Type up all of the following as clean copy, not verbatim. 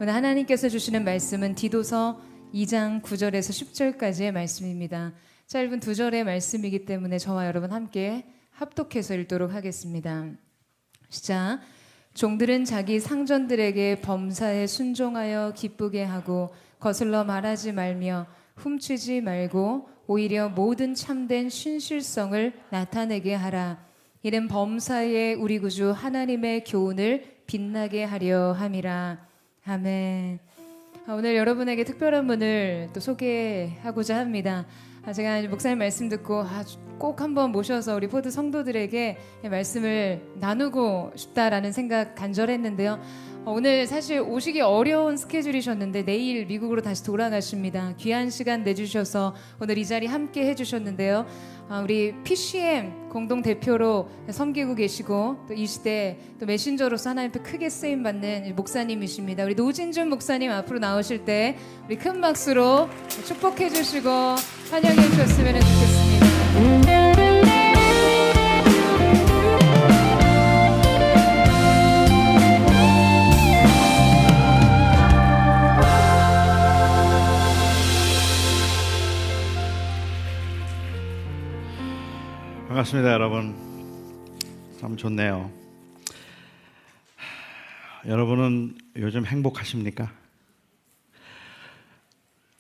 오늘 하나님께서 주시는 말씀은 디도서 2장 9절에서 10절까지의 말씀입니다. 짧은 두 절의 말씀이기 때문에 저와 여러분 함께 합독해서 읽도록 하겠습니다. 시작. 종들은 자기 상전들에게 범사에 순종하여 기쁘게 하고 거슬러 말하지 말며 훔치지 말고 오히려 모든 참된 신실성을 나타내게 하라. 이는 범사에 우리 구주 하나님의 교훈을 빛나게 하려 함이라. 아멘. 오늘 여러분에게 특별한 분을 또 소개하고자 합니다. 제가 목사님 말씀 듣고 꼭 한번 모셔서 우리 포드 성도들에게 말씀을 나누고 싶다라는 생각 간절했는데요. 오늘 사실 오시기 어려운 스케줄이셨는데 내일 미국으로 다시 돌아가십니다. 귀한 시간 내주셔서 오늘 이 자리 함께 해주셨는데요. 우리 PCM 공동 대표로 섬기고 계시고 또 이 시대 또 메신저로서 하나님 앞에 크게 쓰임 받는 목사님이십니다. 우리 노진준 목사님 앞으로 나오실 때 우리 큰 박수로 축복해 주시고 환영해 주셨으면 좋겠습니다. 반갑습니다, 여러분. 참 좋네요. 여러분은 요즘 행복하십니까?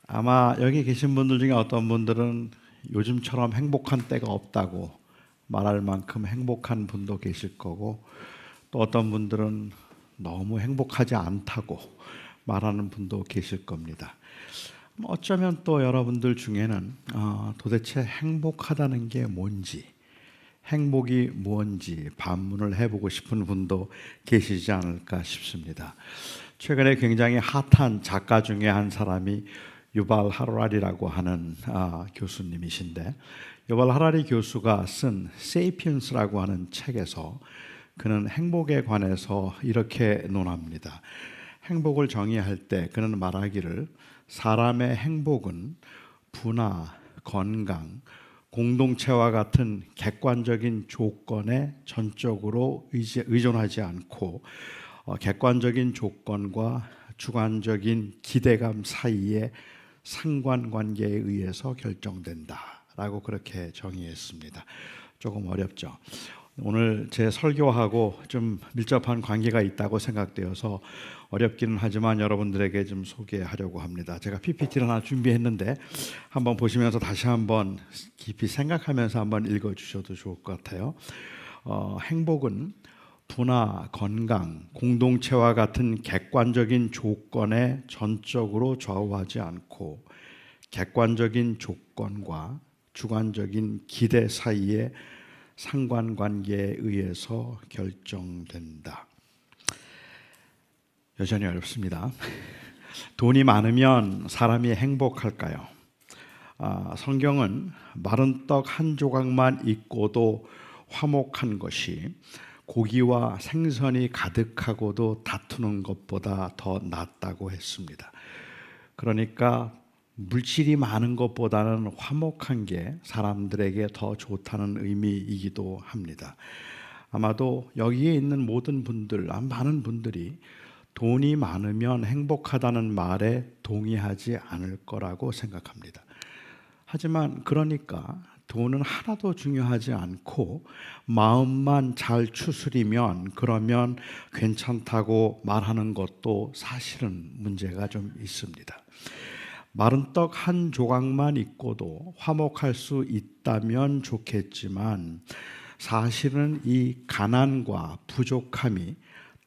아마 여기 계신 분들 중에 어떤 분들은 요즘처럼 행복한 때가 없다고 말할 만큼 행복한 분도 계실 거고, 또 어떤 분들은 너무 행복하지 않다고 말하는 분도 계실 겁니다. 어쩌면 또 여러분들 중에는 도대체 행복하다는 게 뭔지, 행복이 뭔지 반문을 해보고 싶은 분도 계시지 않을까 싶습니다. 최근에 굉장히 핫한 작가 중에 한 사람이 유발 하라리라고 하는 교수님이신데, 유발 하라리 교수가 쓴 세이피언스라고 하는 책에서 그는 행복에 관해서 이렇게 논합니다. 행복을 정의할 때 그는 말하기를, 사람의 행복은 부나 건강, 공동체와 같은 객관적인 조건에 전적으로 의존하지 않고 객관적인 조건과 주관적인 기대감 사이의 상관관계에 의해서 결정된다라고 그렇게 정의했습니다. 조금 어렵죠. 오늘 제 설교하고 좀 밀접한 관계가 있다고 생각되어서 어렵기는 하지만 여러분들에게 좀 소개하려고 합니다. 제가 PPT를 하나 준비했는데 한번 보시면서 다시 한번 깊이 생각하면서 한번 읽어주셔도 좋을 것 같아요. 행복은 부나 건강, 공동체와 같은 객관적인 조건에 전적으로 좌우하지 않고 객관적인 조건과 주관적인 기대 사이의 상관관계에 의해서 결정된다. 여전히 어렵습니다. 돈이 많으면 사람이 행복할까요? 성경은 마른 떡 한 조각만 있고도 화목한 것이 고기와 생선이 가득하고도 다투는 것보다 더 낫다고 했습니다. 그러니까 물질이 많은 것보다는 화목한 게 사람들에게 더 좋다는 의미이기도 합니다. 아마도 여기에 있는 모든 분들, 많은 분들이 돈이 많으면 행복하다는 말에 동의하지 않을 거라고 생각합니다. 하지만 그러니까 돈은 하나도 중요하지 않고 마음만 잘 추스리면 그러면 괜찮다고 말하는 것도 사실은 문제가 좀 있습니다. 마른 떡 한 조각만 있고도 화목할 수 있다면 좋겠지만 사실은 이 가난과 부족함이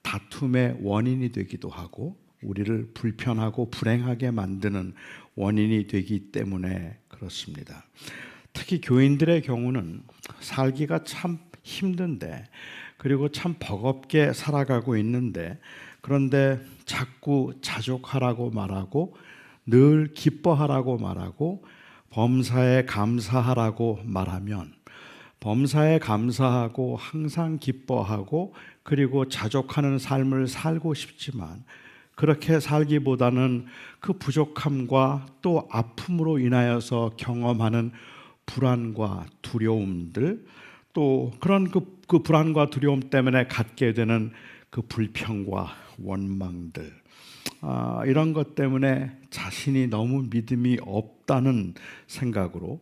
다툼의 원인이 되기도 하고 우리를 불편하고 불행하게 만드는 원인이 되기 때문에 그렇습니다. 특히 교인들의 경우는 살기가 참 힘든데, 그리고 참 버겁게 살아가고 있는데, 그런데 자꾸 자족하라고 말하고 늘 기뻐하라고 말하고 범사에 감사하라고 말하면, 범사에 감사하고 항상 기뻐하고 그리고 자족하는 삶을 살고 싶지만 그렇게 살기보다는 그 부족함과 또 아픔으로 인하여서 경험하는 불안과 두려움들, 또 그런 그 불안과 두려움 때문에 갖게 되는 그 불평과 원망들, 이런 것 때문에 자신이 너무 믿음이 없다는 생각으로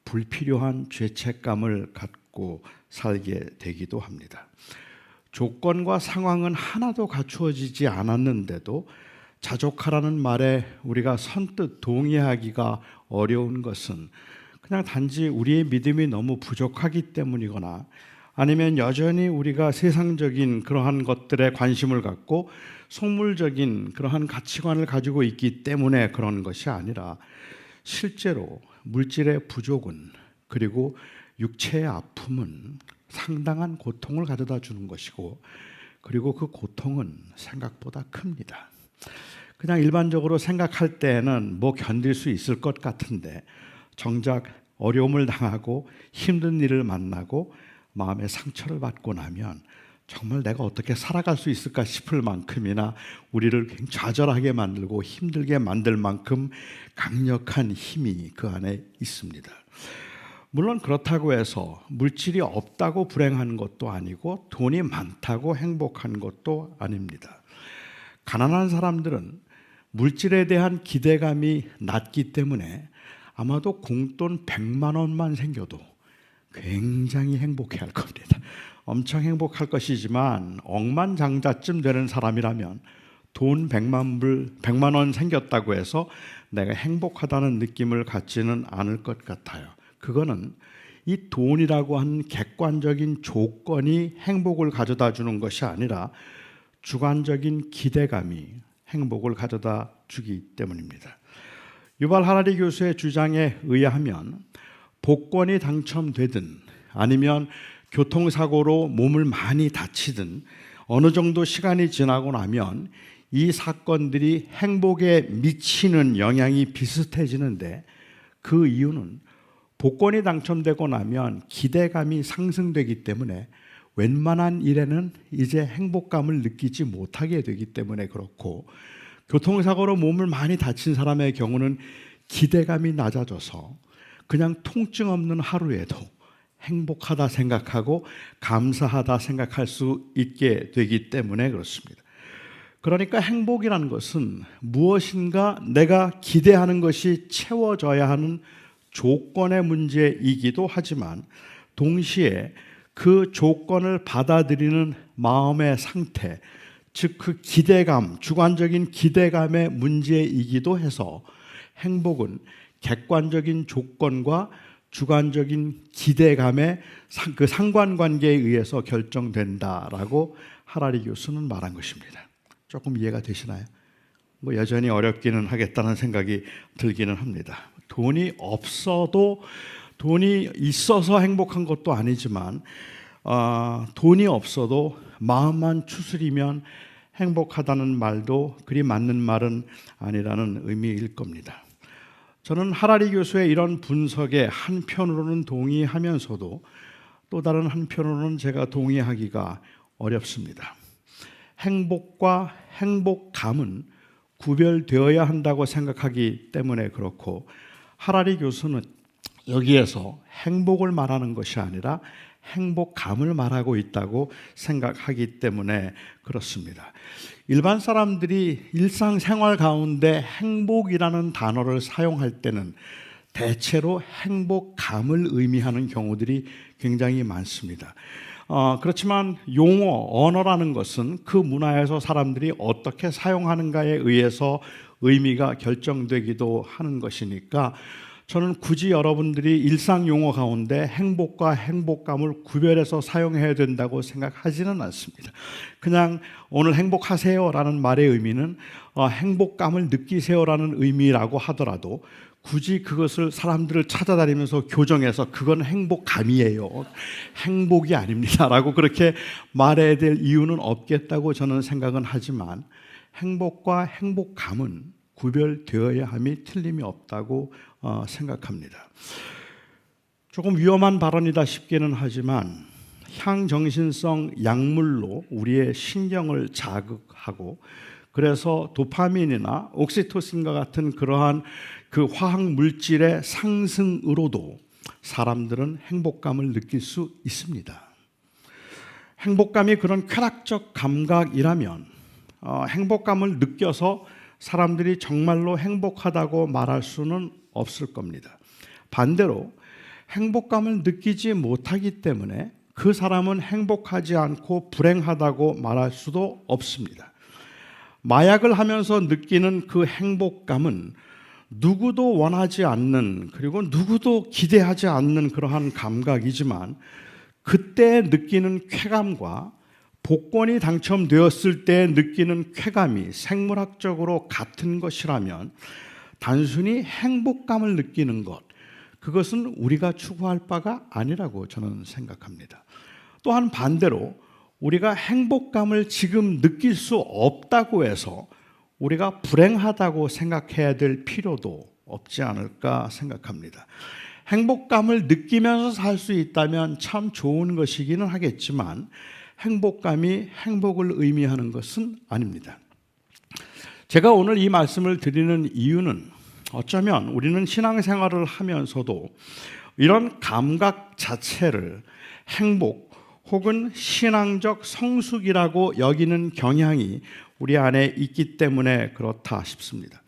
불필요한 죄책감을 갖고 살게 되기도 합니다. 조건과 상황은 하나도 갖추어지지 않았는데도 자족하라는 말에 우리가 선뜻 동의하기가 어려운 것은 그냥 단지 우리의 믿음이 너무 부족하기 때문이거나 아니면 여전히 우리가 세상적인 그러한 것들에 관심을 갖고 속물적인 그러한 가치관을 가지고 있기 때문에 그런 것이 아니라 실제로 물질의 부족은 그리고 육체의 아픔은 상당한 고통을 가져다 주는 것이고 그리고 그 고통은 생각보다 큽니다. 그냥 일반적으로 생각할 때는 뭐 견딜 수 있을 것 같은데 정작 어려움을 당하고 힘든 일을 만나고 마음의 상처를 받고 나면 정말 내가 어떻게 살아갈 수 있을까 싶을 만큼이나 우리를 좌절하게 만들고 힘들게 만들 만큼 강력한 힘이 그 안에 있습니다. 물론 그렇다고 해서 물질이 없다고 불행한 것도 아니고 돈이 많다고 행복한 것도 아닙니다. 가난한 사람들은 물질에 대한 기대감이 낮기 때문에 아마도 공돈 100만 원만 생겨도 굉장히 행복해할 겁니다. 엄청 행복할 것이지만 억만장자쯤 되는 사람이라면 돈 100만 원 생겼다고 해서 내가 행복하다는 느낌을 갖지는 않을 것 같아요. 그거는 이 돈이라고 하는 객관적인 조건이 행복을 가져다 주는 것이 아니라 주관적인 기대감이 행복을 가져다 주기 때문입니다. 유발 하라리 교수의 주장에 의하면 복권이 당첨되든 아니면 교통사고로 몸을 많이 다치든 어느 정도 시간이 지나고 나면 이 사건들이 행복에 미치는 영향이 비슷해지는데 그 이유는 복권이 당첨되고 나면 기대감이 상승되기 때문에 웬만한 일에는 이제 행복감을 느끼지 못하게 되기 때문에 그렇고 교통사고로 몸을 많이 다친 사람의 경우는 기대감이 낮아져서 그냥 통증 없는 하루에도 행복하다 생각하고 감사하다 생각할 수 있게 되기 때문에 그렇습니다. 그러니까 행복이라는 것은 무엇인가 내가 기대하는 것이 채워져야 하는 조건의 문제이기도 하지만 동시에 그 조건을 받아들이는 마음의 상태, 즉 그 기대감, 주관적인 기대감의 문제이기도 해서 행복은 객관적인 조건과 주관적인 기대감의 그 상관관계에 의해서 결정된다라고 하라리 교수는 말한 것입니다. 조금 이해가 되시나요? 뭐 여전히 어렵기는 하겠다는 생각이 들기는 합니다. 돈이 없어도 돈이 있어서 행복한 것도 아니지만 돈이 없어도 마음만 추스리면 행복하다는 말도 그리 맞는 말은 아니라는 의미일 겁니다. 저는 하라리 교수의 이런 분석에 한편으로는 동의하면서도 또 다른 한편으로는 제가 동의하기가 어렵습니다. 행복과 행복감은 구별되어야 한다고 생각하기 때문에 그렇고 하라리 교수는 여기에서 행복을 말하는 것이 아니라 행복감을 말하고 있다고 생각하기 때문에 그렇습니다. 일반 사람들이 일상생활 가운데 행복이라는 단어를 사용할 때는 대체로 행복감을 의미하는 경우들이 굉장히 많습니다. 그렇지만 언어라는 것은 그 문화에서 사람들이 어떻게 사용하는가에 의해서 의미가 결정되기도 하는 것이니까 저는 굳이 여러분들이 일상 용어 가운데 행복과 행복감을 구별해서 사용해야 된다고 생각하지는 않습니다. 그냥 오늘 행복하세요라는 말의 의미는 행복감을 느끼세요라는 의미라고 하더라도 굳이 그것을 사람들을 찾아다니면서 교정해서 그건 행복감이에요, 행복이 아닙니다라고 그렇게 말해야 될 이유는 없겠다고 저는 생각은 하지만 행복과 행복감은 구별되어야 함이 틀림이 없다고 생각합니다. 조금 위험한 발언이다 싶기는 하지만 향정신성 약물로 우리의 신경을 자극하고 그래서 도파민이나 옥시토신과 같은 그러한 그 화학 물질의 상승으로도 사람들은 행복감을 느낄 수 있습니다. 행복감이 그런 쾌락적 감각이라면 행복감을 느껴서 사람들이 정말로 행복하다고 말할 수는 없을 겁니다. 반대로 행복감을 느끼지 못하기 때문에 그 사람은 행복하지 않고 불행하다고 말할 수도 없습니다. 마약을 하면서 느끼는 그 행복감은 누구도 원하지 않는, 그리고 누구도 기대하지 않는 그러한 감각이지만 그때 느끼는 쾌감과 복권이 당첨되었을 때 느끼는 쾌감이 생물학적으로 같은 것이라면 단순히 행복감을 느끼는 것, 그것은 우리가 추구할 바가 아니라고 저는 생각합니다. 또한 반대로 우리가 행복감을 지금 느낄 수 없다고 해서 우리가 불행하다고 생각해야 될 필요도 없지 않을까 생각합니다. 행복감을 느끼면서 살 수 있다면 참 좋은 것이기는 하겠지만 행복감이 행복을 의미하는 것은 아닙니다. 제가 오늘 이 말씀을 드리는 이유는 어쩌면 우리는 신앙생활을 하면서도 이런 감각 자체를 행복 혹은 신앙적 성숙이라고 여기는 경향이 우리 안에 있기 때문에 그렇다 싶습니다.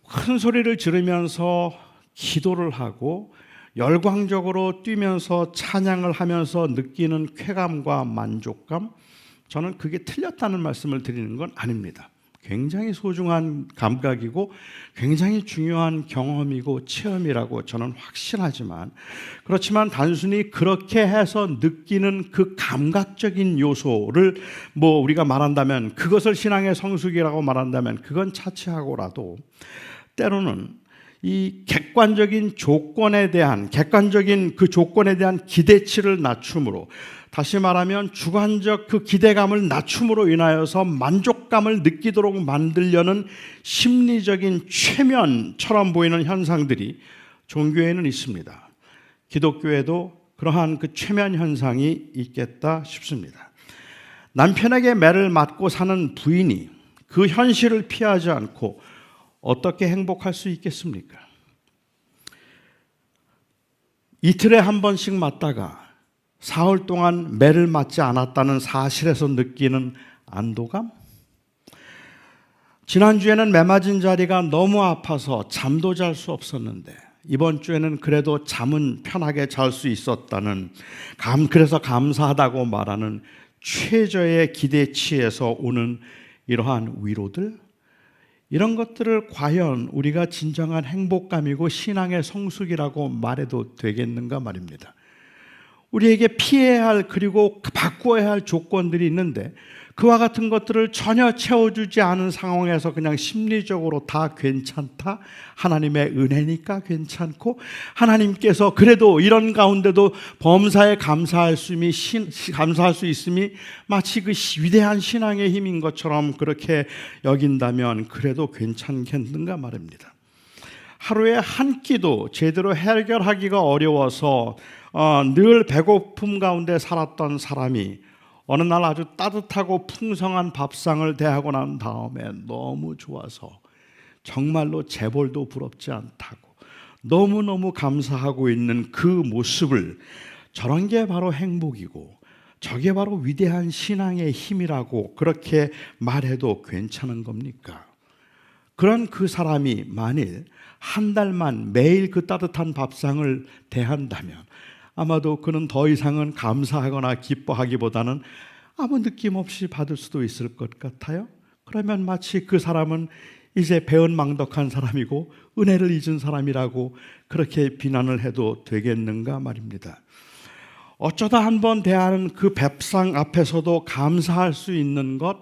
큰 소리를 지르면서 기도를 하고 열광적으로 뛰면서 찬양을 하면서 느끼는 쾌감과 만족감, 저는 그게 틀렸다는 말씀을 드리는 건 아닙니다. 굉장히 소중한 감각이고 굉장히 중요한 경험이고 체험이라고 저는 확신하지만, 그렇지만 단순히 그렇게 해서 느끼는 그 감각적인 요소를 우리가 말한다면, 그것을 신앙의 성숙이라고 말한다면 그건 차치하고라도 때로는 이 객관적인 조건에 대한 그 조건에 대한 기대치를 낮춤으로, 다시 말하면 주관적 그 기대감을 낮춤으로 인하여서 만족감을 느끼도록 만들려는 심리적인 최면처럼 보이는 현상들이 종교에는 있습니다. 기독교에도 그러한 그 최면 현상이 있겠다 싶습니다. 남편에게 매를 맞고 사는 부인이 그 현실을 피하지 않고 어떻게 행복할 수 있겠습니까? 이틀에 한 번씩 맞다가 사흘 동안 매를 맞지 않았다는 사실에서 느끼는 안도감? 지난주에는 매 맞은 자리가 너무 아파서 잠도 잘 수 없었는데 이번 주에는 그래도 잠은 편하게 잘 수 있었다는, 그래서 감사하다고 말하는 최저의 기대치에서 오는 이러한 위로들, 이런 것들을 과연 우리가 진정한 행복감이고 신앙의 성숙이라고 말해도 되겠는가 말입니다. 우리에게 피해야 할, 그리고 바꾸어야 할 조건들이 있는데 그와 같은 것들을 전혀 채워주지 않은 상황에서 그냥 심리적으로 다 괜찮다, 하나님의 은혜니까 괜찮고, 하나님께서 그래도 이런 가운데도 범사에 감사할 수 있음이 마치 그 위대한 신앙의 힘인 것처럼 그렇게 여긴다면 그래도 괜찮겠는가 말입니다. 하루에 한 끼도 제대로 해결하기가 어려워서 늘 배고픔 가운데 살았던 사람이 어느 날 아주 따뜻하고 풍성한 밥상을 대하고 난 다음에 너무 좋아서 정말로 재벌도 부럽지 않다고 너무너무 감사하고 있는 그 모습을, 저런 게 바로 행복이고 저게 바로 위대한 신앙의 힘이라고 그렇게 말해도 괜찮은 겁니까? 그런 그 사람이 만일 한 달만 매일 그 따뜻한 밥상을 대한다면 아마도 그는 더 이상은 감사하거나 기뻐하기보다는 아무 느낌 없이 받을 수도 있을 것 같아요. 그러면 마치 그 사람은 이제 배은망덕한 사람이고 은혜를 잊은 사람이라고 그렇게 비난을 해도 되겠는가 말입니다. 어쩌다 한번 대하는 그 밥상 앞에서도 감사할 수 있는 것,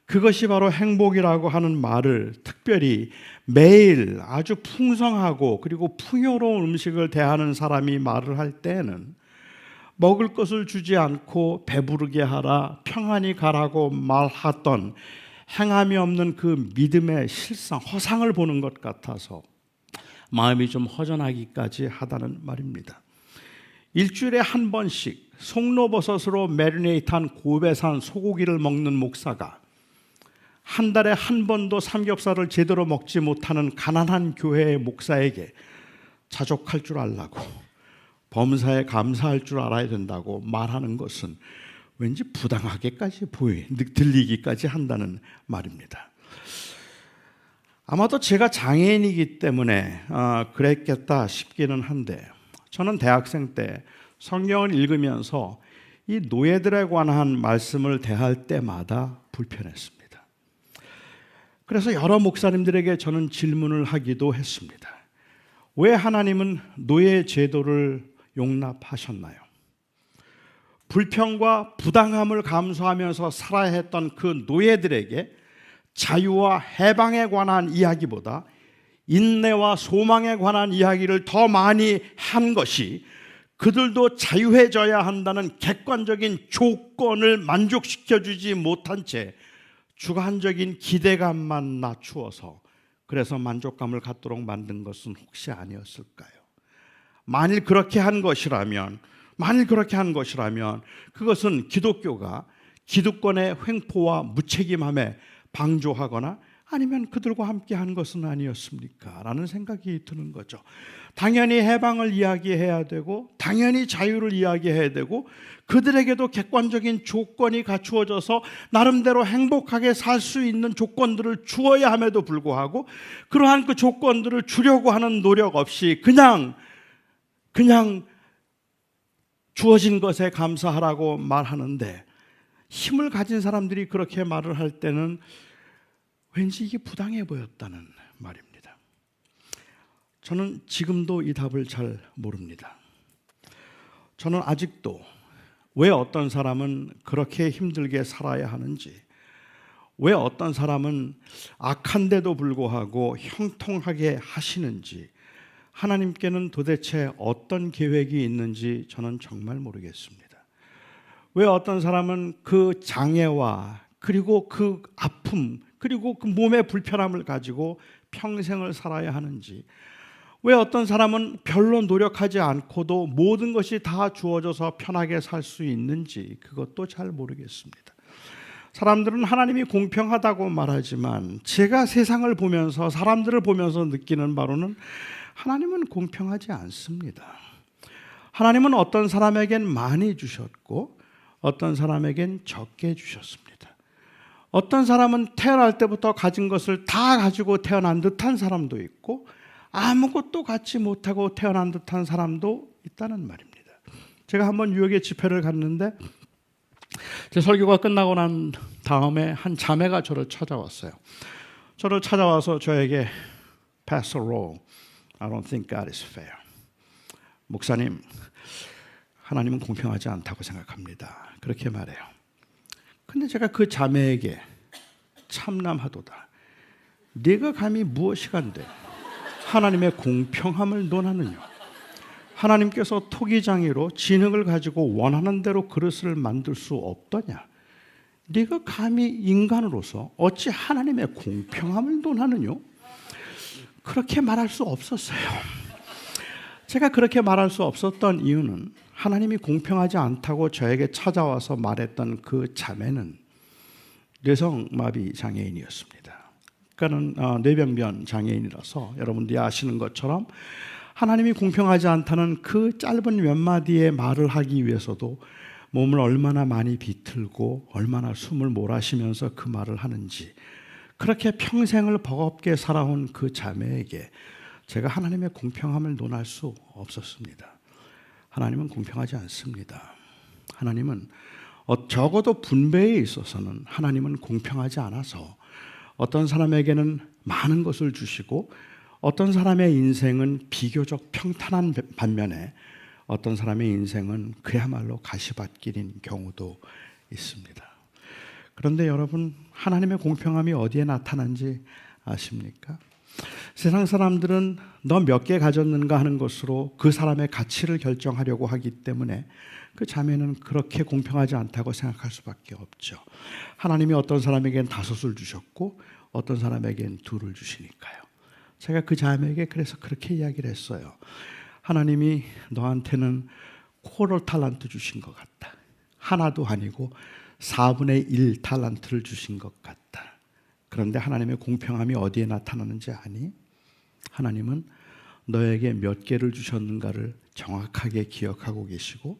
그것이 바로 행복이라고 하는 말을, 특별히 매일 아주 풍성하고 그리고 풍요로운 음식을 대하는 사람이 말을 할 때는 먹을 것을 주지 않고 배부르게 하라, 평안히 가라고 말했던 행함이 없는 그 믿음의 실상, 허상을 보는 것 같아서 마음이 좀 허전하기까지 하다는 말입니다. 일주일에 한 번씩 송로버섯으로 매리네이트한 고베산 소고기를 먹는 목사가 한 달에 한 번도 삼겹살을 제대로 먹지 못하는 가난한 교회의 목사에게 자족할 줄 알라고, 범사에 감사할 줄 알아야 된다고 말하는 것은 왠지 부당하게까지 들리기까지 한다는 말입니다. 아마도 제가 장애인이기 때문에 그랬겠다 싶기는 한데, 저는 대학생 때 성경을 읽으면서 이 노예들에 관한 말씀을 대할 때마다 불편했습니다. 그래서 여러 목사님들에게 저는 질문을 하기도 했습니다. 왜 하나님은 노예 제도를 용납하셨나요? 불평과 부당함을 감수하면서 살아야 했던 그 노예들에게 자유와 해방에 관한 이야기보다 인내와 소망에 관한 이야기를 더 많이 한 것이 그들도 자유해져야 한다는 객관적인 조건을 만족시켜주지 못한 채 주관적인 기대감만 낮추어서 그래서 만족감을 갖도록 만든 것은 혹시 아니었을까요? 만일 그렇게 한 것이라면 그것은 기독교가 기득권의 횡포와 무책임함에 방조하거나 아니면 그들과 함께 한 것은 아니었습니까? 라는 생각이 드는 거죠. 당연히 해방을 이야기해야 되고 당연히 자유를 이야기해야 되고 그들에게도 객관적인 조건이 갖추어져서 나름대로 행복하게 살 수 있는 조건들을 주어야 함에도 불구하고 그러한 그 조건들을 주려고 하는 노력 없이 그냥 주어진 것에 감사하라고 말하는데, 힘을 가진 사람들이 그렇게 말을 할 때는 왠지 이게 부당해 보였다는 말입니다. 저는 지금도 이 답을 잘 모릅니다. 저는 아직도 왜 어떤 사람은 그렇게 힘들게 살아야 하는지, 왜 어떤 사람은 악한데도 불구하고 형통하게 하시는지, 하나님께는 도대체 어떤 계획이 있는지 저는 정말 모르겠습니다. 왜 어떤 사람은 그 장애와 그리고 그 아픔 그리고 그 몸의 불편함을 가지고 평생을 살아야 하는지, 왜 어떤 사람은 별로 노력하지 않고도 모든 것이 다 주어져서 편하게 살 수 있는지 그것도 잘 모르겠습니다. 사람들은 하나님이 공평하다고 말하지만 제가 세상을 보면서 사람들을 보면서 느끼는 바로는 하나님은 공평하지 않습니다. 하나님은 어떤 사람에겐 많이 주셨고 어떤 사람에겐 적게 주셨습니다. 어떤 사람은 태어날 때부터 가진 것을 다 가지고 태어난 듯한 사람도 있고 아무것도 갖지 못하고 태어난 듯한 사람도 있다는 말입니다. 제가 한번 뉴욕에 집회를 갔는데 제 설교가 끝나고 난 다음에 한 자매가 저를 찾아왔어요. 저를 찾아와서 저에게 Pastor Rowe, I don't think God is fair. 목사님, 하나님은 공평하지 않다고 생각합니다. 그렇게 말해요. 근데 제가 그 자매에게 참남하도다. 네가 감히 무엇이간데 하나님의 공평함을 논하느냐? 하나님께서 토기장이로 진흙을 가지고 원하는 대로 그릇을 만들 수 없더냐? 네가 감히 인간으로서 어찌 하나님의 공평함을 논하느냐? 그렇게 말할 수 없었어요. 제가 그렇게 말할 수 없었던 이유는 하나님이 공평하지 않다고 저에게 찾아와서 말했던 그 자매는 뇌성마비 장애인이었습니다. 그러니까는 뇌병변 장애인이라서 여러분들이 아시는 것처럼 하나님이 공평하지 않다는 그 짧은 몇 마디의 말을 하기 위해서도 몸을 얼마나 많이 비틀고 얼마나 숨을 몰아쉬면서 그 말을 하는지, 그렇게 평생을 버겁게 살아온 그 자매에게 제가 하나님의 공평함을 논할 수 없었습니다. 하나님은 공평하지 않습니다. 하나님은 적어도 분배에 있어서는 하나님은 공평하지 않아서 어떤 사람에게는 많은 것을 주시고 어떤 사람의 인생은 비교적 평탄한 반면에 어떤 사람의 인생은 그야말로 가시밭길인 경우도 있습니다. 그런데 여러분, 하나님의 공평함이 어디에 나타난지 아십니까? 세상 사람들은 너 몇 개 가졌는가 하는 것으로 그 사람의 가치를 결정하려고 하기 때문에 그 자매는 그렇게 공평하지 않다고 생각할 수밖에 없죠. 하나님이 어떤 사람에겐 5을 주셨고 어떤 사람에겐 2를 주시니까요. 제가 그 자매에게 그래서 그렇게 이야기를 했어요. 하나님이 너한테는 쿼터 탈란트 주신 것 같다. 하나도 아니고 4분의 1 탈란트를 주신 것 같다. 그런데 하나님의 공평함이 어디에 나타나는지 아니? 하나님은 너에게 몇 개를 주셨는가를 정확하게 기억하고 계시고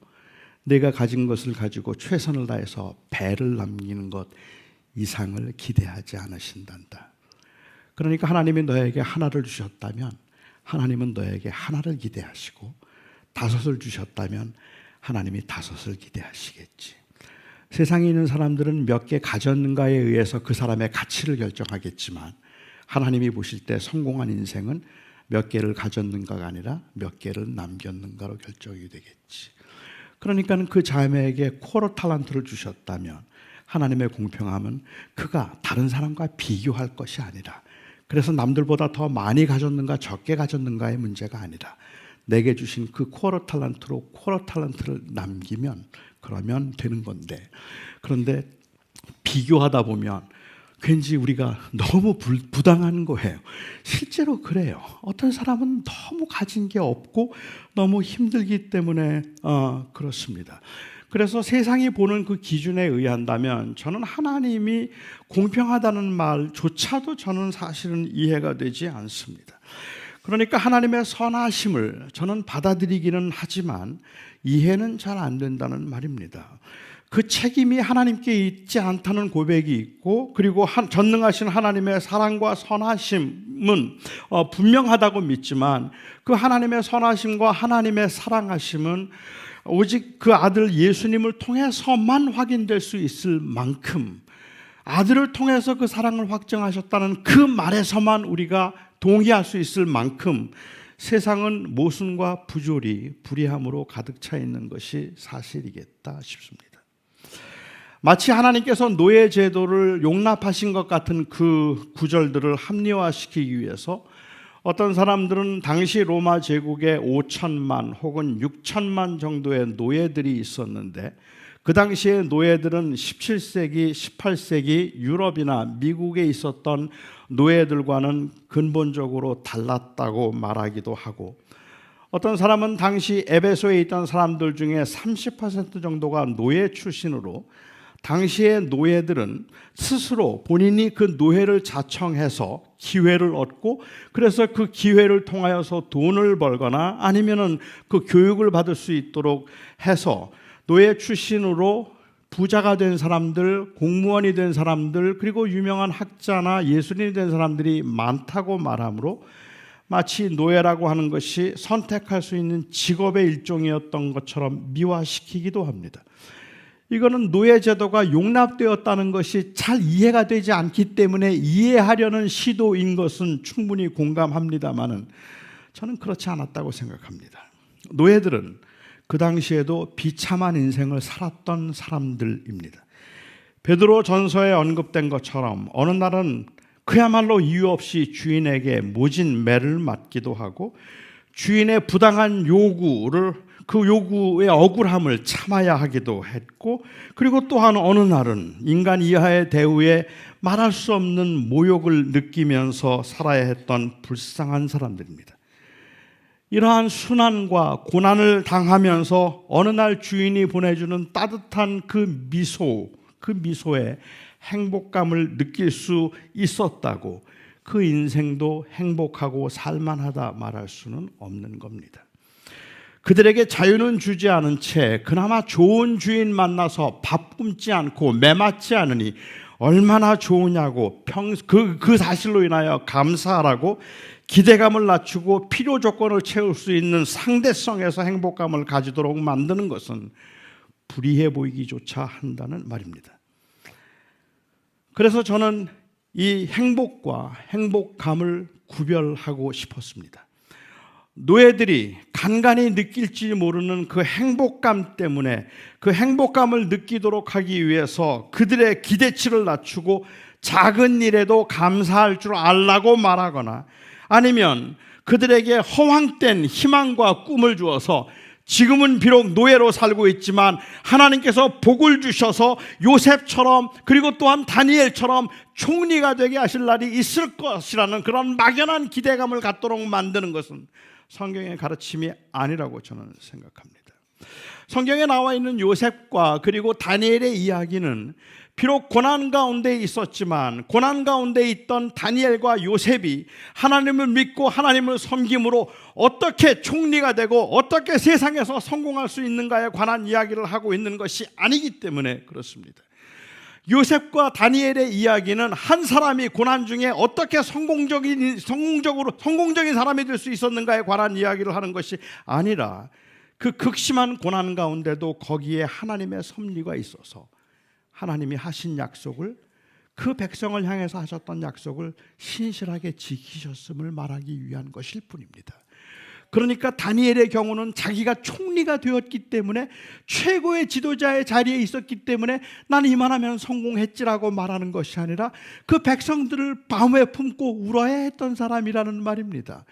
내가 가진 것을 가지고 최선을 다해서 배를 남기는 것 이상을 기대하지 않으신단다. 그러니까 하나님이 너에게 하나를 주셨다면 하나님은 너에게 하나를 기대하시고, 5을 주셨다면 하나님이 5을 기대하시겠지. 세상에 있는 사람들은 몇 개 가졌는가에 의해서 그 사람의 가치를 결정하겠지만, 하나님이 보실 때 성공한 인생은 몇 개를 가졌는가가 아니라 몇 개를 남겼는가로 결정이 되겠지. 그러니까 그 자매에게 쿼터 탈란트를 주셨다면 하나님의 공평함은 그가 다른 사람과 비교할 것이 아니라, 그래서 남들보다 더 많이 가졌는가 적게 가졌는가의 문제가 아니라 내게 주신 그 쿼터 탈란트로 쿼터 탈란트를 남기면 그러면 되는 건데, 그런데 비교하다 보면 왠지 우리가 너무 부당한 거예요. 실제로 그래요. 어떤 사람은 너무 가진 게 없고 너무 힘들기 때문에 그렇습니다. 그래서 세상이 보는 그 기준에 의한다면 저는 하나님이 공평하다는 말조차도 저는 사실은 이해가 되지 않습니다. 그러니까 하나님의 선하심을 저는 받아들이기는 하지만 이해는 잘 안 된다는 말입니다. 그 책임이 하나님께 있지 않다는 고백이 있고, 그리고 전능하신 하나님의 사랑과 선하심은 분명하다고 믿지만, 그 하나님의 선하심과 하나님의 사랑하심은 오직 그 아들 예수님을 통해서만 확인될 수 있을 만큼, 아들을 통해서 그 사랑을 확증하셨다는 그 말에서만 우리가 동의할 수 있을 만큼 세상은 모순과 부조리, 불의함으로 가득 차 있는 것이 사실이겠다 싶습니다. 마치 하나님께서 노예 제도를 용납하신 것 같은 그 구절들을 합리화시키기 위해서 어떤 사람들은 당시 로마 제국에 5천만 혹은 6천만 정도의 노예들이 있었는데, 그 당시에 노예들은 17세기, 18세기 유럽이나 미국에 있었던 노예들과는 근본적으로 달랐다고 말하기도 하고, 어떤 사람은 당시 에베소에 있던 사람들 중에 30% 정도가 노예 출신으로, 당시의 노예들은 스스로 본인이 그 노예를 자청해서 기회를 얻고, 그래서 그 기회를 통하여서 돈을 벌거나 아니면은 그 교육을 받을 수 있도록 해서 노예 출신으로 부자가 된 사람들, 공무원이 된 사람들, 그리고 유명한 학자나 예술인이 된 사람들이 많다고 말하므로 마치 노예라고 하는 것이 선택할 수 있는 직업의 일종이었던 것처럼 미화시키기도 합니다. 이거는 노예 제도가 용납되었다는 것이 잘 이해가 되지 않기 때문에 이해하려는 시도인 것은 충분히 공감합니다만은 저는 그렇지 않았다고 생각합니다. 노예들은 그 당시에도 비참한 인생을 살았던 사람들입니다. 베드로 전서에 언급된 것처럼 어느 날은 그야말로 이유 없이 주인에게 모진 매를 맞기도 하고, 주인의 부당한 요구를, 그 요구의 억울함을 참아야 하기도 했고, 그리고 또한 어느 날은 인간 이하의 대우에 말할 수 없는 모욕을 느끼면서 살아야 했던 불쌍한 사람들입니다. 이러한 순환과 고난을 당하면서 어느 날 주인이 보내주는 따뜻한 그 미소에 행복감을 느낄 수 있었다고 그 인생도 행복하고 살만하다 말할 수는 없는 겁니다. 그들에게 자유는 주지 않은 채 그나마 좋은 주인 만나서 밥 굶지 않고 매 맞지 않으니 얼마나 좋으냐고 그 사실로 인하여 감사하라고 기대감을 낮추고 필요 조건을 채울 수 있는 상대성에서 행복감을 가지도록 만드는 것은 불의해 보이기조차 한다는 말입니다. 그래서 저는 이 행복과 행복감을 구별하고 싶었습니다. 노예들이 간간히 느낄지 모르는 그 행복감 때문에 그 행복감을 느끼도록 하기 위해서 그들의 기대치를 낮추고 작은 일에도 감사할 줄 알라고 말하거나, 아니면 그들에게 허황된 희망과 꿈을 주어서 지금은 비록 노예로 살고 있지만 하나님께서 복을 주셔서 요셉처럼, 그리고 또한 다니엘처럼 총리가 되게 하실 날이 있을 것이라는 그런 막연한 기대감을 갖도록 만드는 것은 성경의 가르침이 아니라고 저는 생각합니다. 성경에 나와 있는 요셉과 그리고 다니엘의 이야기는 비록 고난 가운데 있었지만 고난 가운데 있던 다니엘과 요셉이 하나님을 믿고 하나님을 섬김으로 어떻게 총리가 되고 어떻게 세상에서 성공할 수 있는가에 관한 이야기를 하고 있는 것이 아니기 때문에 그렇습니다. 요셉과 다니엘의 이야기는 한 사람이 고난 중에 어떻게 성공적인 사람이 될 수 있었는가에 관한 이야기를 하는 것이 아니라 그 극심한 고난 가운데도 거기에 하나님의 섭리가 있어서 하나님이 하신 약속을, 그 백성을 향해서 하셨던 약속을 신실하게 지키셨음을 말하기 위한 것일 뿐입니다. 그러니까 다니엘의 경우는 자기가 총리가 되었기 때문에, 최고의 지도자의 자리에 있었기 때문에 나는 이만하면 성공했지라고 말하는 것이 아니라 그 백성들을 마음에 품고 울어야 했던 사람이라는 말입니다.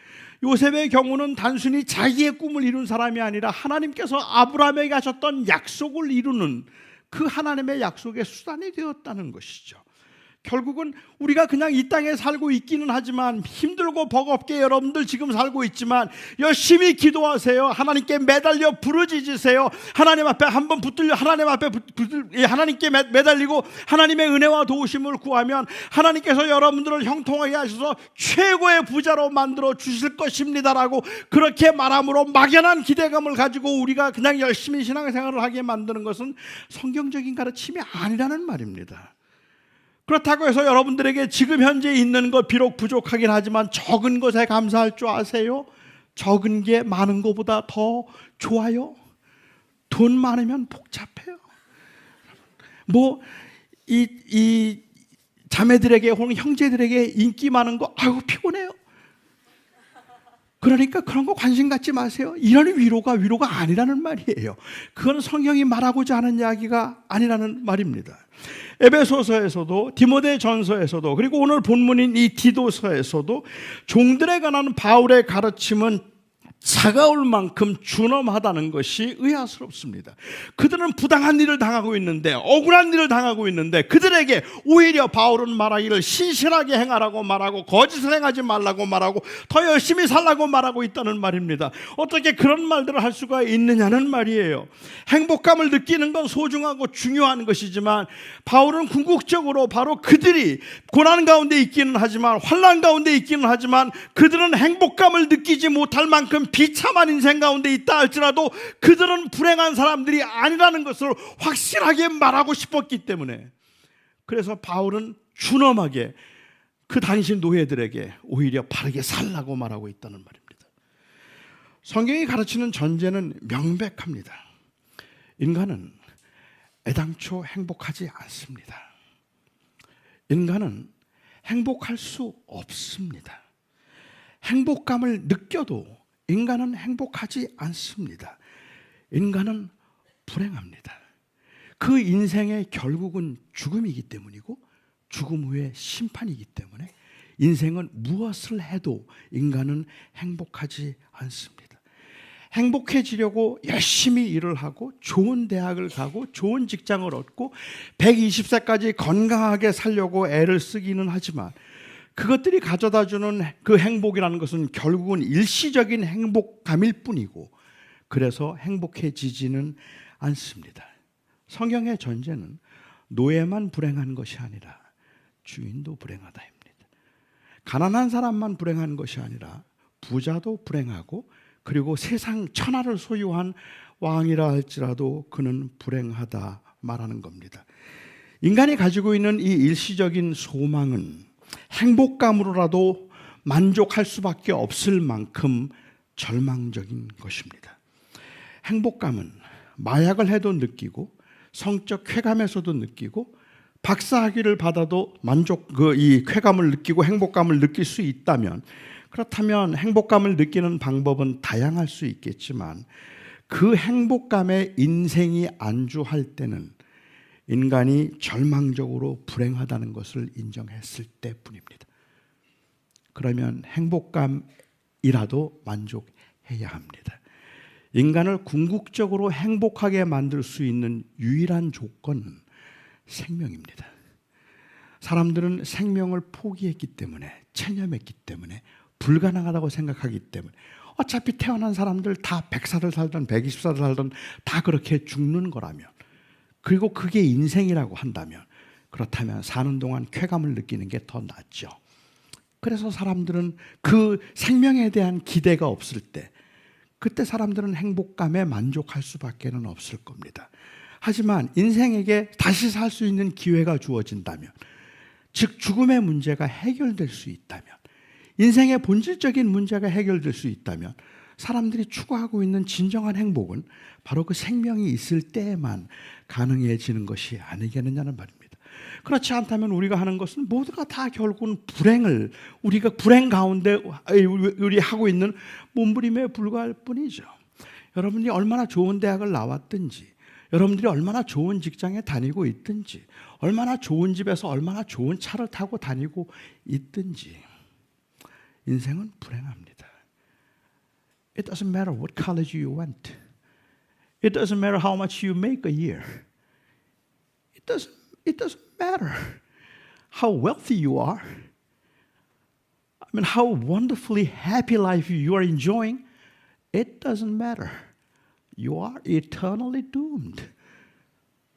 요셉의 경우는 단순히 자기의 꿈을 이룬 사람이 아니라 하나님께서 아브라함에게 하셨던 약속을 이루는 그 하나님의 약속의 수단이 되었다는 것이죠. 결국은 우리가 그냥 이 땅에 살고 있기는 하지만 힘들고 버겁게 여러분들 지금 살고 있지만 열심히 기도하세요. 하나님께 매달려 부르짖으세요. 하나님 앞에 한번 붙들려 하나님께 매달리고 하나님의 은혜와 도우심을 구하면 하나님께서 여러분들을 형통하게 하셔서 최고의 부자로 만들어 주실 것입니다라고 그렇게 말함으로 막연한 기대감을 가지고 우리가 그냥 열심히 신앙생활을 하게 만드는 것은 성경적인 가르침이 아니라는 말입니다. 그렇다고 해서 여러분들에게 지금 현재 있는 것 비록 부족하긴 하지만 적은 것에 감사할 줄 아세요? 적은 게 많은 것보다 더 좋아요. 돈 많으면 복잡해요. 이 자매들에게 혹은 형제들에게 인기 많은 거 아유 피곤해요. 그러니까 그런 거 관심 갖지 마세요. 이런 위로가 아니라는 말이에요. 그건 성경이 말하고자 하는 이야기가 아니라는 말입니다. 에베소서에서도 디모데전서에서도 그리고 오늘 본문인 이 디도서에서도 종들에 관한 바울의 가르침은 차가울 만큼 준엄하다는 것이 의아스럽습니다. 그들은 부당한 일을 당하고 있는데, 억울한 일을 당하고 있는데 그들에게 오히려 바울은 말하기를 신실하게 행하라고 말하고 거짓을 행하지 말라고 말하고 더 열심히 살라고 말하고 있다는 말입니다. 어떻게 그런 말들을 할 수가 있느냐는 말이에요. 행복감을 느끼는 건 소중하고 중요한 것이지만 바울은 궁극적으로 바로 그들이 고난 가운데 있기는 하지만, 환난 가운데 있기는 하지만 그들은 행복감을 느끼지 못할 만큼 비참한 인생 가운데 있다 할지라도 그들은 불행한 사람들이 아니라는 것을 확실하게 말하고 싶었기 때문에, 그래서 바울은 준엄하게 그 당시 노예들에게 오히려 바르게 살라고 말하고 있다는 말입니다. 성경이 가르치는 전제는 명백합니다. 인간은 애당초 행복하지 않습니다. 인간은 행복할 수 없습니다. 행복감을 느껴도 인간은 행복하지 않습니다. 인간은 불행합니다. 그 인생의 결국은 죽음이기 때문이고 죽음 후에 심판이기 때문에 인생은 무엇을 해도 인간은 행복하지 않습니다. 행복해지려고 열심히 일을 하고 좋은 대학을 가고 좋은 직장을 얻고 120세까지 건강하게 살려고 애를 쓰기는 하지만 그것들이 가져다주는 그 행복이라는 것은 결국은 일시적인 행복감일 뿐이고, 그래서 행복해지지는 않습니다. 성경의 전제는 노예만 불행한 것이 아니라 주인도 불행하다입니다. 가난한 사람만 불행한 것이 아니라 부자도 불행하고, 그리고 세상 천하를 소유한 왕이라 할지라도 그는 불행하다 말하는 겁니다. 인간이 가지고 있는 이 일시적인 소망은 행복감으로라도 만족할 수밖에 없을 만큼 절망적인 것입니다. 행복감은 마약을 해도 느끼고 성적 쾌감에서도 느끼고 박사학위를 받아도 이 쾌감을 느끼고 행복감을 느낄 수 있다면, 그렇다면 행복감을 느끼는 방법은 다양할 수 있겠지만 그 행복감에 인생이 안주할 때는 인간이 절망적으로 불행하다는 것을 인정했을 때뿐입니다. 그러면 행복감이라도 만족해야 합니다. 인간을 궁극적으로 행복하게 만들 수 있는 유일한 조건은 생명입니다. 사람들은 생명을 포기했기 때문에, 체념했기 때문에, 불가능하다고 생각하기 때문에, 어차피 태어난 사람들 다 100살을 살든 120살을 살든 다 그렇게 죽는 거라면, 그리고 그게 인생이라고 한다면 그렇다면 사는 동안 쾌감을 느끼는 게 더 낫죠. 그래서 사람들은 그 생명에 대한 기대가 없을 때, 그때 사람들은 행복감에 만족할 수밖에는 없을 겁니다. 하지만 인생에게 다시 살 수 있는 기회가 주어진다면, 즉 죽음의 문제가 해결될 수 있다면, 인생의 본질적인 문제가 해결될 수 있다면, 사람들이 추구하고 있는 진정한 행복은 바로 그 생명이 있을 때에만 가능해지는 것이 아니겠느냐는 말입니다. 그렇지 않다면 우리가 하는 것은 모두가 다 결국은 우리가 불행 가운데 우리 하고 있는 몸부림에 불과할 뿐이죠. 여러분이 얼마나 좋은 대학을 나왔든지, 여러분들이 얼마나 좋은 직장에 다니고 있든지, 얼마나 좋은 집에서 얼마나 좋은 차를 타고 다니고 있든지, 인생은 불행합니다. It doesn't matter what college you went. It doesn't matter how much you make a year. It doesn't matter how wealthy you are. I mean, how wonderfully happy life you are enjoying. It doesn't matter. You are eternally doomed.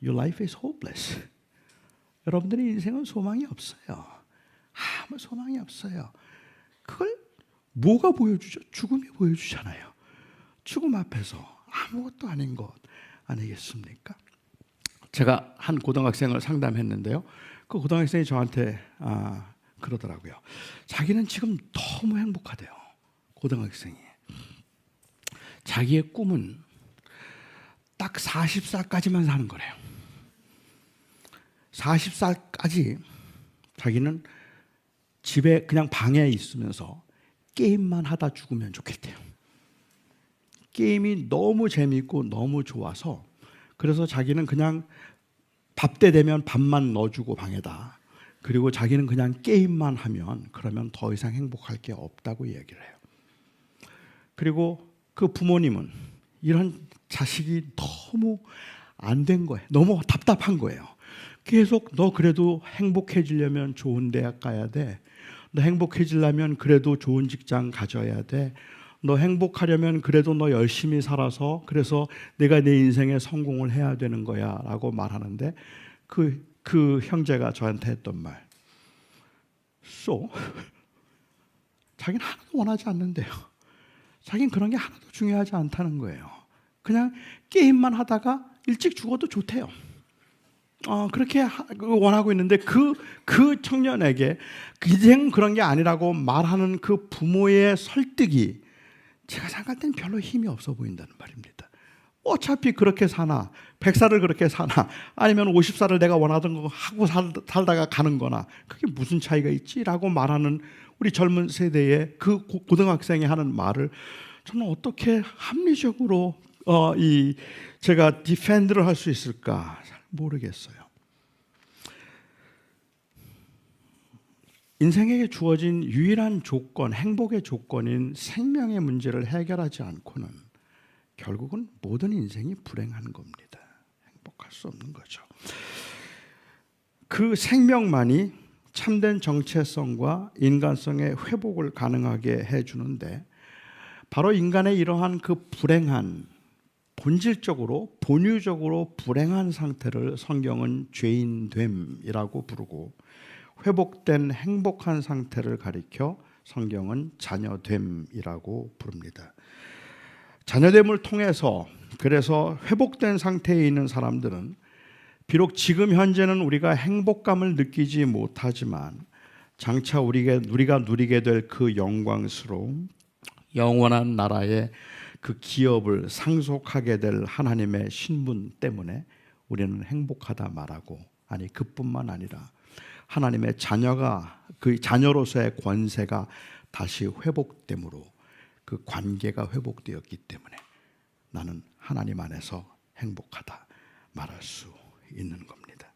Your life is hopeless. 여러분들의 인생은 소망이 없어요. 아무 소망이 없어요. 그걸 뭐가 보여주죠? 죽음이 보여주잖아요. 죽음 앞에서 아무것도 아닌 것 아니겠습니까? 제가 한 고등학생을 상담했는데요. 그 고등학생이 저한테 그러더라고요. 자기는 지금 너무 행복하대요. 고등학생이. 자기의 꿈은 딱 40살까지만 사는 거래요. 40살까지 자기는 집에 그냥 방에 있으면서 게임만 하다 죽으면 좋겠대요. 게임이 너무 재미있고 너무 좋아서, 그래서 자기는 그냥 밥 때 되면 밥만 넣어주고 방에다, 그리고 자기는 그냥 게임만 하면 그러면 더 이상 행복할 게 없다고 얘기를 해요. 그리고 그 부모님은 이런 자식이 너무 안 된 거예요. 너무 답답한 거예요. 계속 너 그래도 행복해지려면 좋은 대학 가야 돼. 너 행복해지려면 그래도 좋은 직장 가져야 돼. 너 행복하려면 그래도 너 열심히 살아서 그래서 내가 내 인생에 성공을 해야 되는 거야 라고 말하는데, 그 형제가 저한테 했던 말, 자기는 하나도 원하지 않는데요. 자기는 그런 게 하나도 중요하지 않다는 거예요. 그냥 게임만 하다가 일찍 죽어도 좋대요. 그렇게 원하고 있는데 그 청년에게 이젠 그런 게 아니라고 말하는 그 부모의 설득이 제가 생각할 땐 별로 힘이 없어 보인다는 말입니다. 어차피 그렇게 사나, 100살을 그렇게 사나, 아니면 50살을 내가 원하던 거 하고 살다가 가는 거나 그게 무슨 차이가 있지라고 말하는 우리 젊은 세대의 그 고등학생이 하는 말을 저는 어떻게 합리적으로 제가 디펜드를 할 수 있을까 잘 모르겠어요. 인생에게 주어진 유일한 조건, 행복의 조건인 생명의 문제를 해결하지 않고는 결국은 모든 인생이 불행한 겁니다. 행복할 수 없는 거죠. 그 생명만이 참된 정체성과 인간성의 회복을 가능하게 해주는데, 바로 인간의 이러한 그 불행한, 본질적으로 본유적으로 불행한 상태를 성경은 죄인됨이라고 부르고, 회복된 행복한 상태를 가리켜 성경은 자녀됨이라고 부릅니다. 자녀됨을 통해서, 그래서 회복된 상태에 있는 사람들은 비록 지금 현재는 우리가 행복감을 느끼지 못하지만 장차 우리가 누리게 될 그 영광스러움, 영원한 나라의 그 기업을 상속하게 될 하나님의 신분 때문에 우리는 행복하다 말하고, 아니 그뿐만 아니라 하나님의 자녀가, 그 자녀로서의 권세가 다시 회복됨으로 그 관계가 회복되었기 때문에 나는 하나님 안에서 행복하다 말할 수 있는 겁니다.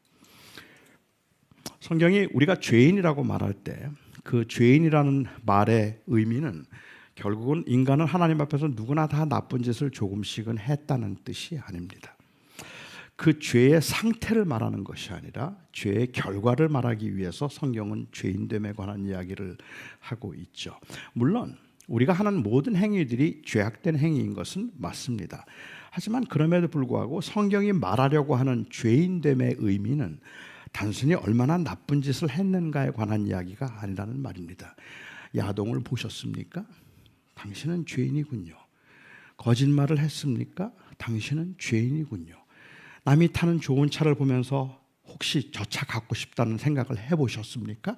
성경이 우리가 죄인이라고 말할 때 그 죄인이라는 말의 의미는 결국은 인간은 하나님 앞에서 누구나 다 나쁜 짓을 조금씩은 했다는 뜻이 아닙니다. 그 죄의 상태를 말하는 것이 아니라 죄의 결과를 말하기 위해서 성경은 죄인됨에 관한 이야기를 하고 있죠. 물론 우리가 하는 모든 행위들이 죄악된 행위인 것은 맞습니다. 하지만 그럼에도 불구하고 성경이 말하려고 하는 죄인됨의 의미는 단순히 얼마나 나쁜 짓을 했는가에 관한 이야기가 아니라는 말입니다. 야동을 보셨습니까? 당신은 죄인이군요. 거짓말을 했습니까? 당신은 죄인이군요. 남이 타는 좋은 차를 보면서 혹시 저 차 갖고 싶다는 생각을 해보셨습니까?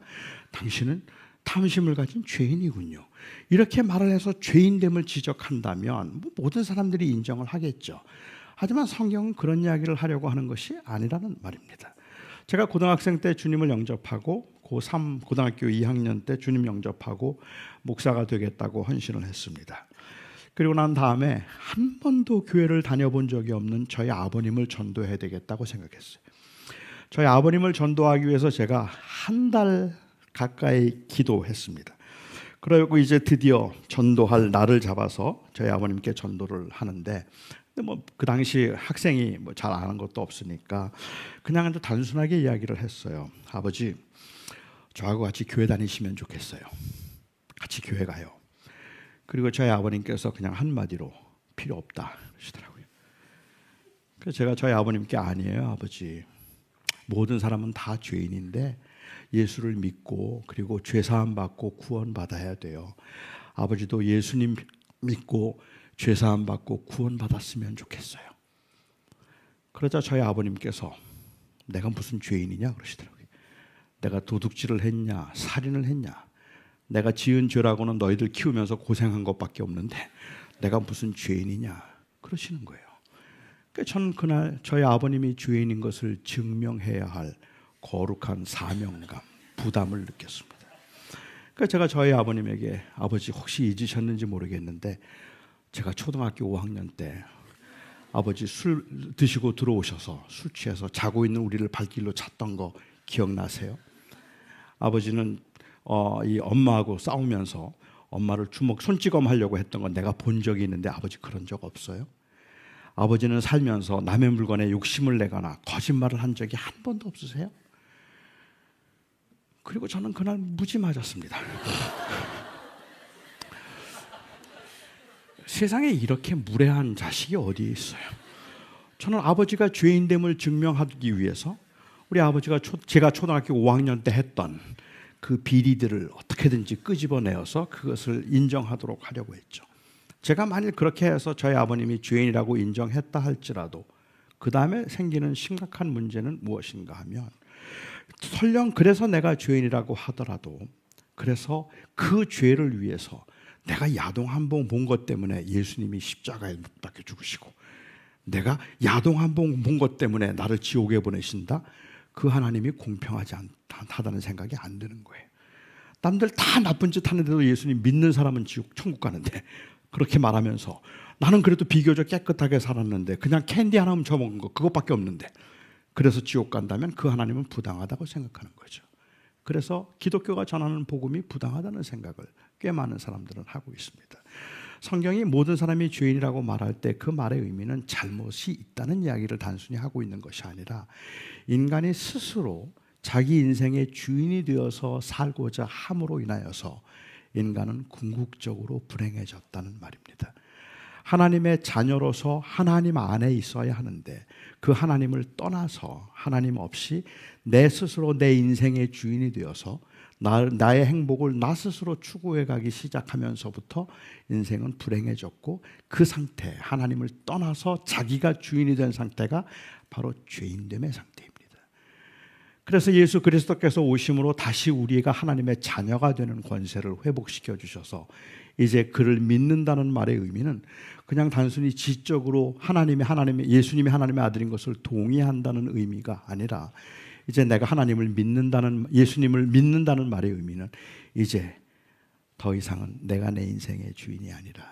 당신은 탐심을 가진 죄인이군요. 이렇게 말을 해서 죄인됨을 지적한다면 모든 사람들이 인정을 하겠죠. 하지만 성경은 그런 이야기를 하려고 하는 것이 아니라는 말입니다. 제가 고등학생 때 주님을 영접하고 고3 고등학교 2학년 때 주님 영접하고 목사가 되겠다고 헌신을 했습니다. 그리고 난 다음에 한 번도 교회를 다녀본 적이 없는 저희 아버님을 전도해야 되겠다고 생각했어요. 저희 아버님을 전도하기 위해서 제가 한 달 가까이 기도했습니다. 그리고 이제 드디어 전도할 날을 잡아서 저희 아버님께 전도를 하는데, 그 당시 학생이 잘 아는 것도 없으니까 그냥 아주 단순하게 이야기를 했어요. 아버지, 저하고 같이 교회 다니시면 좋겠어요. 같이 교회 가요. 그리고 저희 아버님께서 그냥 한마디로 필요 없다 그러시더라고요. 그래서 제가 저희 아버님께 아니에요, 아버지. 모든 사람은 다 죄인인데 예수를 믿고 그리고 죄사함 받고 구원 받아야 돼요. 아버지도 예수님 믿고 죄사함 받고 구원 받았으면 좋겠어요. 그러자 저희 아버님께서 내가 무슨 죄인이냐 그러시더라고요. 내가 도둑질을 했냐, 살인을 했냐, 내가 지은 죄라고는 너희들 키우면서 고생한 것밖에 없는데 내가 무슨 죄인이냐 그러시는 거예요. 그러니까 저는 그날 저희 아버님이 죄인인 것을 증명해야 할 거룩한 사명감, 부담을 느꼈습니다. 그러니까 제가 저희 아버님에게 아버지 혹시 잊으셨는지 모르겠는데 제가 초등학교 5학년 때 아버지 술 드시고 들어오셔서 술 취해서 자고 있는 우리를 발길로 찼던 거 기억나세요? 아버지는 이 엄마하고 싸우면서 엄마를 손찌검 하려고 했던 건 내가 본 적이 있는데 아버지 그런 적 없어요? 아버지는 살면서 남의 물건에 욕심을 내거나 거짓말을 한 적이 한 번도 없으세요? 그리고 저는 그날 무지 맞았습니다. 세상에 이렇게 무례한 자식이 어디 있어요? 저는 아버지가 죄인됨을 증명하기 위해서 우리 아버지가 제가 초등학교 5학년 때 했던 그 비리들을 어떻게든지 끄집어내어서 그것을 인정하도록 하려고 했죠. 제가 만일 그렇게 해서 저희 아버님이 죄인이라고 인정했다 할지라도 그 다음에 생기는 심각한 문제는 무엇인가 하면 설령 그래서 내가 죄인이라고 하더라도 그래서 그 죄를 위해서 내가 야동 한 번 본 것 때문에 예수님이 십자가에 못 박혀 죽으시고 내가 야동 한 번 본 것 때문에 나를 지옥에 보내신다? 그 하나님이 공평하지 않다는 생각이 안 드는 거예요. 남들 다 나쁜 짓 하는데도 예수님 믿는 사람은 천국 가는데 그렇게 말하면서 나는 그래도 비교적 깨끗하게 살았는데 그냥 캔디 하나 훔쳐먹은 거 그것밖에 없는데 그래서 지옥 간다면 그 하나님은 부당하다고 생각하는 거죠. 그래서 기독교가 전하는 복음이 부당하다는 생각을 꽤 많은 사람들은 하고 있습니다. 성경이 모든 사람이 죄인이라고 말할 때 그 말의 의미는 잘못이 있다는 이야기를 단순히 하고 있는 것이 아니라 인간이 스스로 자기 인생의 주인이 되어서 살고자 함으로 인하여서 인간은 궁극적으로 불행해졌다는 말입니다. 하나님의 자녀로서 하나님 안에 있어야 하는데 그 하나님을 떠나서 하나님 없이 내 스스로 내 인생의 주인이 되어서 나의 행복을 나 스스로 추구해 가기 시작하면서부터 인생은 불행해졌고 그 상태, 하나님을 떠나서 자기가 주인이 된 상태가 바로 죄인됨의 상태입니다. 그래서 예수 그리스도께서 오심으로 다시 우리가 하나님의 자녀가 되는 권세를 회복시켜 주셔서 이제 그를 믿는다는 말의 의미는 그냥 단순히 지적으로 예수님이 하나님의 아들인 것을 동의한다는 의미가 아니라 이제 내가 하나님을 믿는다는, 예수님을 믿는다는 말의 의미는 이제 더 이상은 내가 내 인생의 주인이 아니라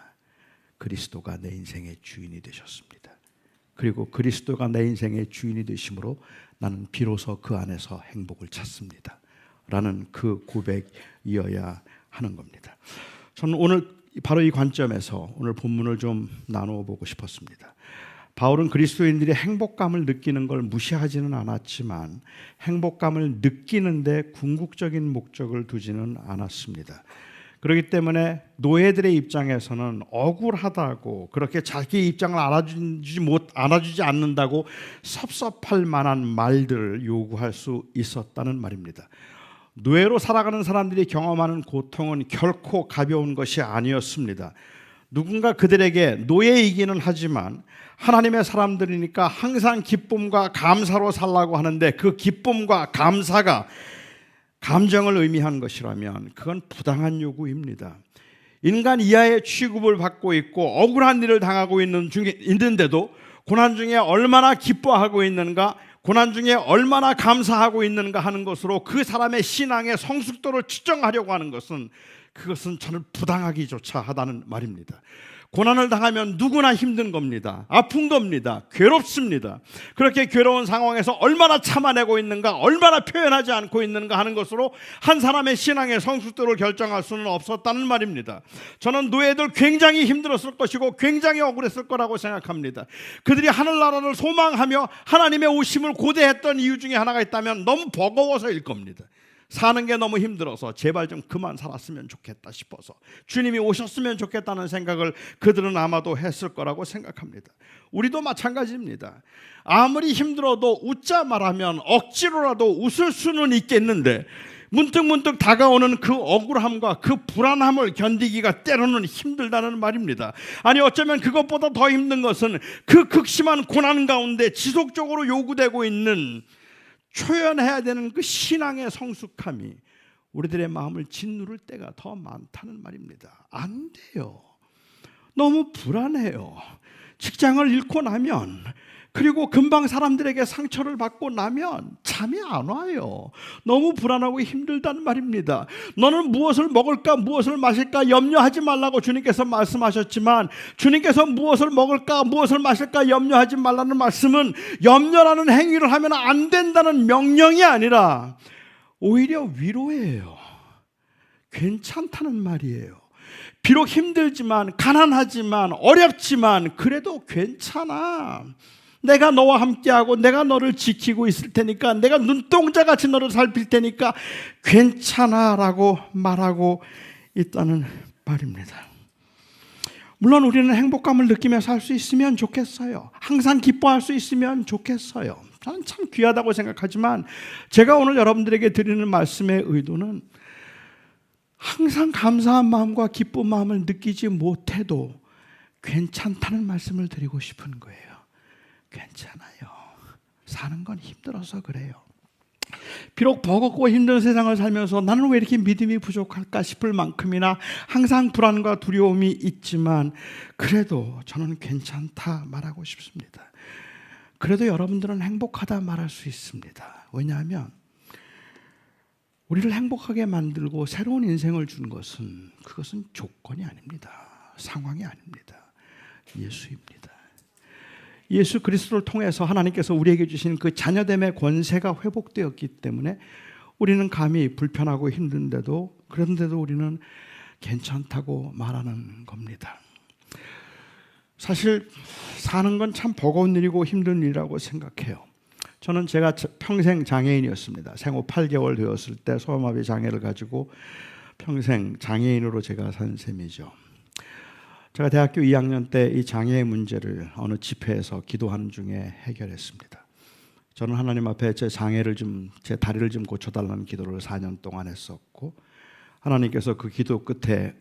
그리스도가 내 인생의 주인이 되셨습니다. 그리고 그리스도가 내 인생의 주인이 되심으로 나는 비로소 그 안에서 행복을 찾습니다 라는 그 고백이어야 하는 겁니다. 저는 오늘 바로 이 관점에서 오늘 본문을 좀 나누어 보고 싶었습니다. 바울은 그리스도인들이 행복감을 느끼는 걸 무시하지는 않았지만 행복감을 느끼는데 궁극적인 목적을 두지는 않았습니다. 그렇기 때문에 노예들의 입장에서는 억울하다고, 그렇게 자기 입장을 알아주지 않는다고 섭섭할 만한 말들을 요구할 수 있었다는 말입니다. 노예로 살아가는 사람들이 경험하는 고통은 결코 가벼운 것이 아니었습니다. 누군가 그들에게 노예이기는 하지만 하나님의 사람들이니까 항상 기쁨과 감사로 살라고 하는데, 그 기쁨과 감사가 감정을 의미한 것이라면 그건 부당한 요구입니다. 인간 이하의 취급을 받고 있고 억울한 일을 당하고 있는데도 고난 중에 얼마나 기뻐하고 있는가, 고난 중에 얼마나 감사하고 있는가 하는 것으로 그 사람의 신앙의 성숙도를 측정하려고 하는 것은, 그것은 저는 부당하기조차 하다는 말입니다. 고난을 당하면 누구나 힘든 겁니다. 아픈 겁니다. 괴롭습니다. 그렇게 괴로운 상황에서 얼마나 참아내고 있는가, 얼마나 표현하지 않고 있는가 하는 것으로 한 사람의 신앙의 성숙도를 결정할 수는 없었다는 말입니다. 저는 노예들 굉장히 힘들었을 것이고 굉장히 억울했을 거라고 생각합니다. 그들이 하늘나라를 소망하며 하나님의 오심을 고대했던 이유 중에 하나가 있다면 너무 버거워서일 겁니다. 사는 게 너무 힘들어서 제발 좀 그만 살았으면 좋겠다 싶어서, 주님이 오셨으면 좋겠다는 생각을 그들은 아마도 했을 거라고 생각합니다. 우리도 마찬가지입니다. 아무리 힘들어도 웃자 말하면 억지로라도 웃을 수는 있겠는데, 문득문득 다가오는 그 억울함과 그 불안함을 견디기가 때로는 힘들다는 말입니다. 아니, 어쩌면 그것보다 더 힘든 것은 그 극심한 고난 가운데 지속적으로 요구되고 있는, 표현해야 되는 그 신앙의 성숙함이 우리들의 마음을 짓누를 때가 더 많다는 말입니다. 안 돼요. 너무 불안해요. 직장을 잃고 나면, 그리고 금방 사람들에게 상처를 받고 나면 잠이 안 와요. 너무 불안하고 힘들다는 말입니다. 너는 무엇을 먹을까, 무엇을 마실까 염려하지 말라고 주님께서 말씀하셨지만, 주님께서 무엇을 먹을까, 무엇을 마실까 염려하지 말라는 말씀은 염려라는 행위를 하면 안 된다는 명령이 아니라 오히려 위로예요. 괜찮다는 말이에요. 비록 힘들지만, 가난하지만, 어렵지만 그래도 괜찮아. 내가 너와 함께하고 내가 너를 지키고 있을 테니까, 내가 눈동자같이 너를 살필 테니까 괜찮아 라고 말하고 있다는 말입니다. 물론 우리는 행복감을 느끼며 살 수 있으면 좋겠어요. 항상 기뻐할 수 있으면 좋겠어요. 저는 참 귀하다고 생각하지만, 제가 오늘 여러분들에게 드리는 말씀의 의도는 항상 감사한 마음과 기쁜 마음을 느끼지 못해도 괜찮다는 말씀을 드리고 싶은 거예요. 괜찮아요. 사는 건 힘들어서 그래요. 비록 버겁고 힘든 세상을 살면서 나는 왜 이렇게 믿음이 부족할까 싶을 만큼이나 항상 불안과 두려움이 있지만, 그래도 저는 괜찮다 말하고 싶습니다. 그래도 여러분들은 행복하다 말할 수 있습니다. 왜냐하면 우리를 행복하게 만들고 새로운 인생을 준 것은, 그것은 조건이 아닙니다. 상황이 아닙니다. 예수입니다. 예수 그리스도를 통해서 하나님께서 우리에게 주신 그 자녀됨의 권세가 회복되었기 때문에 우리는 감히 불편하고 힘든데도, 그런데도 우리는 괜찮다고 말하는 겁니다. 사실 사는 건 참 버거운 일이고 힘든 일이라고 생각해요. 저는 제가 평생 장애인이었습니다. 생후 8개월 되었을 때 소아마비 장애를 가지고 평생 장애인으로 제가 산 셈이죠. 제가 대학교 2학년 때 이 장애의 문제를 어느 집회에서 기도하는 중에 해결했습니다. 저는 하나님 앞에 제 다리를 좀 고쳐달라는 기도를 4년 동안 했었고, 하나님께서 그 기도 끝에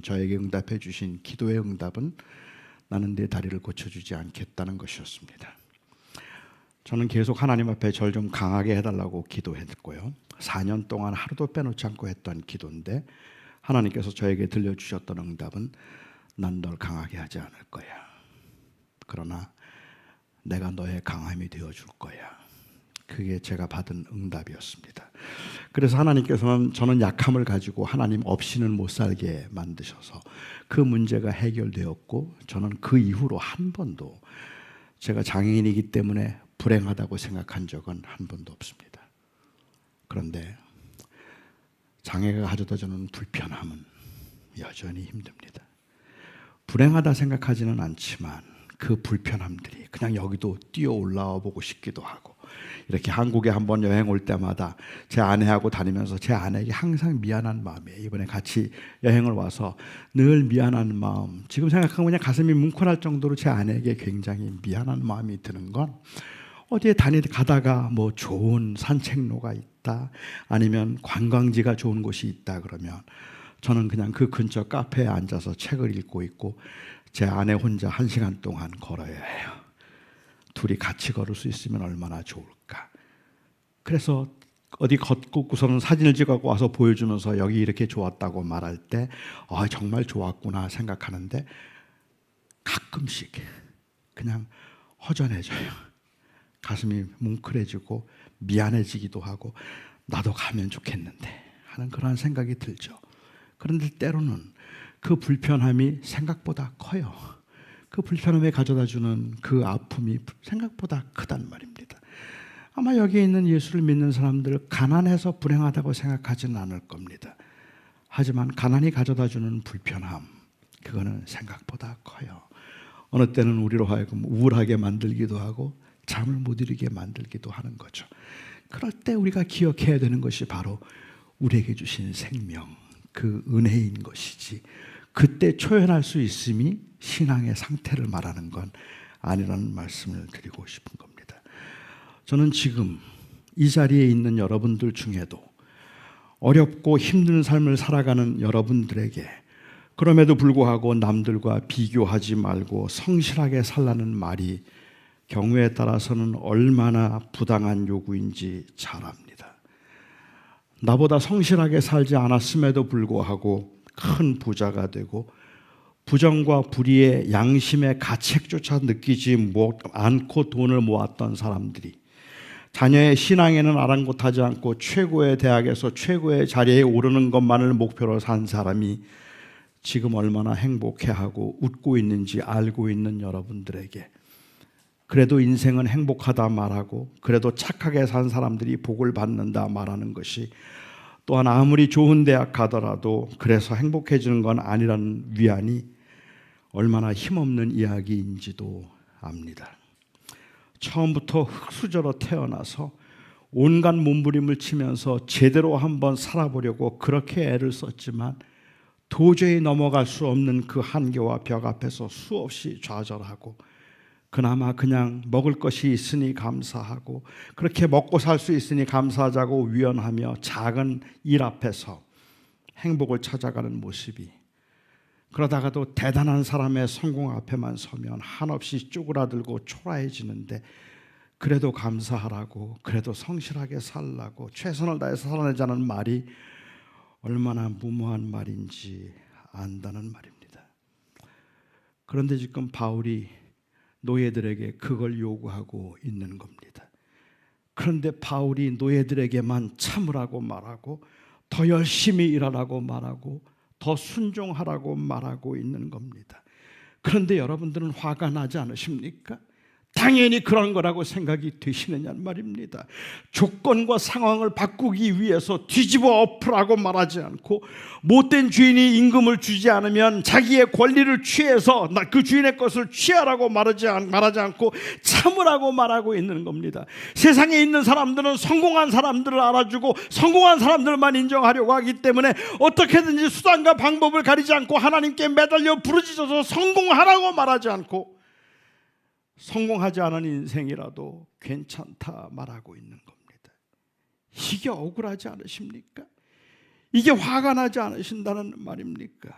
저에게 응답해 주신 기도의 응답은 나는 네 다리를 고쳐주지 않겠다는 것이었습니다. 저는 계속 하나님 앞에 절 좀 강하게 해달라고 기도했고요. 4년 동안 하루도 빼놓지 않고 했던 기도인데, 하나님께서 저에게 들려주셨던 응답은 난 널 강하게 하지 않을 거야. 그러나 내가 너의 강함이 되어줄 거야. 그게 제가 받은 응답이었습니다. 그래서 하나님께서는 저는 약함을 가지고 하나님 없이는 못 살게 만드셔서 그 문제가 해결되었고, 저는 그 이후로 한 번도 제가 장애인이기 때문에 불행하다고 생각한 적은 한 번도 없습니다. 그런데 장애가 가져다 주는 불편함은 여전히 힘듭니다. 불행하다 생각하지는 않지만 그 불편함들이 그냥 여기도 뛰어 올라와 보고 싶기도 하고, 이렇게 한국에 한번 여행 올 때마다 제 아내하고 다니면서 제 아내에게 항상 미안한 마음이에요. 이번에 같이 여행을 와서 늘 미안한 마음, 지금 생각하면 그냥 가슴이 뭉클할 정도로 제 아내에게 굉장히 미안한 마음이 드는 건, 어디에 가다가 뭐 좋은 산책로가 있다, 아니면 관광지가 좋은 곳이 있다 그러면 저는 그냥 그 근처 카페에 앉아서 책을 읽고 있고 제 아내 혼자 1시간 동안 걸어야 해요. 둘이 같이 걸을 수 있으면 얼마나 좋을까. 그래서 어디 걷고서는 사진을 찍어 와서 보여주면서 여기 이렇게 좋았다고 말할 때 정말 좋았구나 생각하는데, 가끔씩 그냥 허전해져요. 가슴이 뭉클해지고 미안해지기도 하고 나도 가면 좋겠는데 하는 그런 생각이 들죠. 그런데 때로는 그 불편함이 생각보다 커요. 그 불편함에 가져다주는 그 아픔이 생각보다 크단 말입니다. 아마 여기에 있는 예수를 믿는 사람들 가난해서 불행하다고 생각하지는 않을 겁니다. 하지만 가난이 가져다주는 불편함, 그거는 생각보다 커요. 어느 때는 우리로 하여금 우울하게 만들기도 하고 잠을 못 이루게 만들기도 하는 거죠. 그럴 때 우리가 기억해야 되는 것이 바로 우리에게 주신 생명, 그 은혜인 것이지, 그때 초연할 수 있음이 신앙의 상태를 말하는 건 아니라는 말씀을 드리고 싶은 겁니다. 저는 지금 이 자리에 있는 여러분들 중에도 어렵고 힘든 삶을 살아가는 여러분들에게 그럼에도 불구하고 남들과 비교하지 말고 성실하게 살라는 말이 경우에 따라서는 얼마나 부당한 요구인지 잘 압니다. 나보다 성실하게 살지 않았음에도 불구하고 큰 부자가 되고 부정과 불의의 양심의 가책조차 느끼지 않고 돈을 모았던 사람들이 자녀의 신앙에는 아랑곳하지 않고 최고의 대학에서 최고의 자리에 오르는 것만을 목표로 산 사람이 지금 얼마나 행복해하고 웃고 있는지 알고 있는 여러분들에게, 그래도 인생은 행복하다 말하고 그래도 착하게 산 사람들이 복을 받는다 말하는 것이, 또한 아무리 좋은 대학 가더라도 그래서 행복해지는 건 아니라는 위안이 얼마나 힘없는 이야기인지도 압니다. 처음부터 흙수저로 태어나서 온갖 몸부림을 치면서 제대로 한번 살아보려고 그렇게 애를 썼지만 도저히 넘어갈 수 없는 그 한계와 벽 앞에서 수없이 좌절하고, 그나마 그냥 먹을 것이 있으니 감사하고 그렇게 먹고 살 수 있으니 감사하자고 위언하며 작은 일 앞에서 행복을 찾아가는 모습이, 그러다가도 대단한 사람의 성공 앞에만 서면 한없이 쪼그라들고 초라해지는데, 그래도 감사하라고, 그래도 성실하게 살라고 최선을 다해서 살아내자는 말이 얼마나 무모한 말인지 안다는 말입니다. 그런데 지금 바울이 노예들에게 그걸 요구하고 있는 겁니다. 그런데 바울이 노예들에게만 참으라고 말하고 더 열심히 일하라고 말하고 더 순종하라고 말하고 있는 겁니다. 그런데 여러분들은 화가 나지 않으십니까? 당연히 그런 거라고 생각이 되시느냐는 말입니다. 조건과 상황을 바꾸기 위해서 뒤집어 엎으라고 말하지 않고, 못된 주인이 임금을 주지 않으면 자기의 권리를 취해서 그 주인의 것을 취하라고 말하지 않고 참으라고 말하고 있는 겁니다. 세상에 있는 사람들은 성공한 사람들을 알아주고 성공한 사람들만 인정하려고 하기 때문에 어떻게든지 수단과 방법을 가리지 않고 하나님께 매달려 부르짖어서 성공하라고 말하지 않고, 성공하지 않은 인생이라도 괜찮다 말하고 있는 겁니다. 이게 억울하지 않으십니까? 이게 화가 나지 않으신다는 말입니까?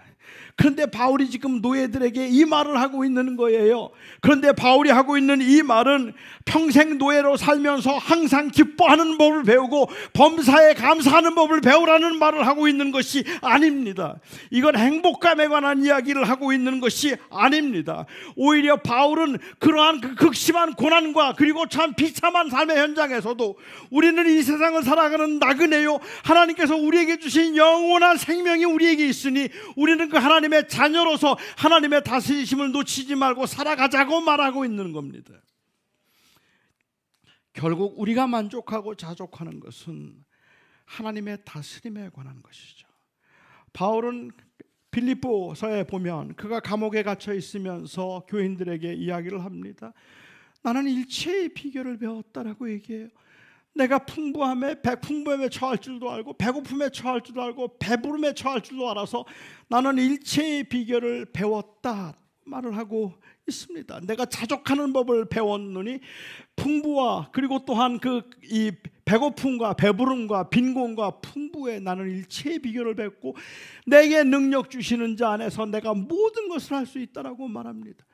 그런데 바울이 지금 노예들에게 이 말을 하고 있는 거예요. 그런데 바울이 하고 있는 이 말은 평생 노예로 살면서 항상 기뻐하는 법을 배우고 범사에 감사하는 법을 배우라는 말을 하고 있는 것이 아닙니다. 이건 행복감에 관한 이야기를 하고 있는 것이 아닙니다. 오히려 바울은 그러한 그 극심한 고난과 그리고 참 비참한 삶의 현장에서도 우리는 이 세상을 살아가는 나그네요, 하나님께서 우리에게 주신 영원한 생명이 우리에게 있으니 우리는 그 하나님의 자녀로서 하나님의 다스리심을 놓치지 말고 살아가자고 말하고 있는 겁니다. 결국 우리가 만족하고 자족하는 것은 하나님의 다스림에 관한 것이죠. 바울은 빌립보서에 보면 그가 감옥에 갇혀 있으면서 교인들에게 이야기를 합니다. 나는 일체의 비결을 배웠다라고 얘기해요. 내가 풍부함에 처할 줄도 알고 배고픔에 처할 줄도 알고 배부름에 처할 줄도 알아서 나는 일체의 비결을 배웠다 말을 하고 있습니다. 내가 자족하는 법을 배웠노니 풍부와 그리고 또한 이 배고픔과 배부름과 빈곤과 풍부에 나는 일체의 비결을 배웠고 내게 능력 주시는 자 안에서 내가 모든 것을 할 수 있다라고 말합니다.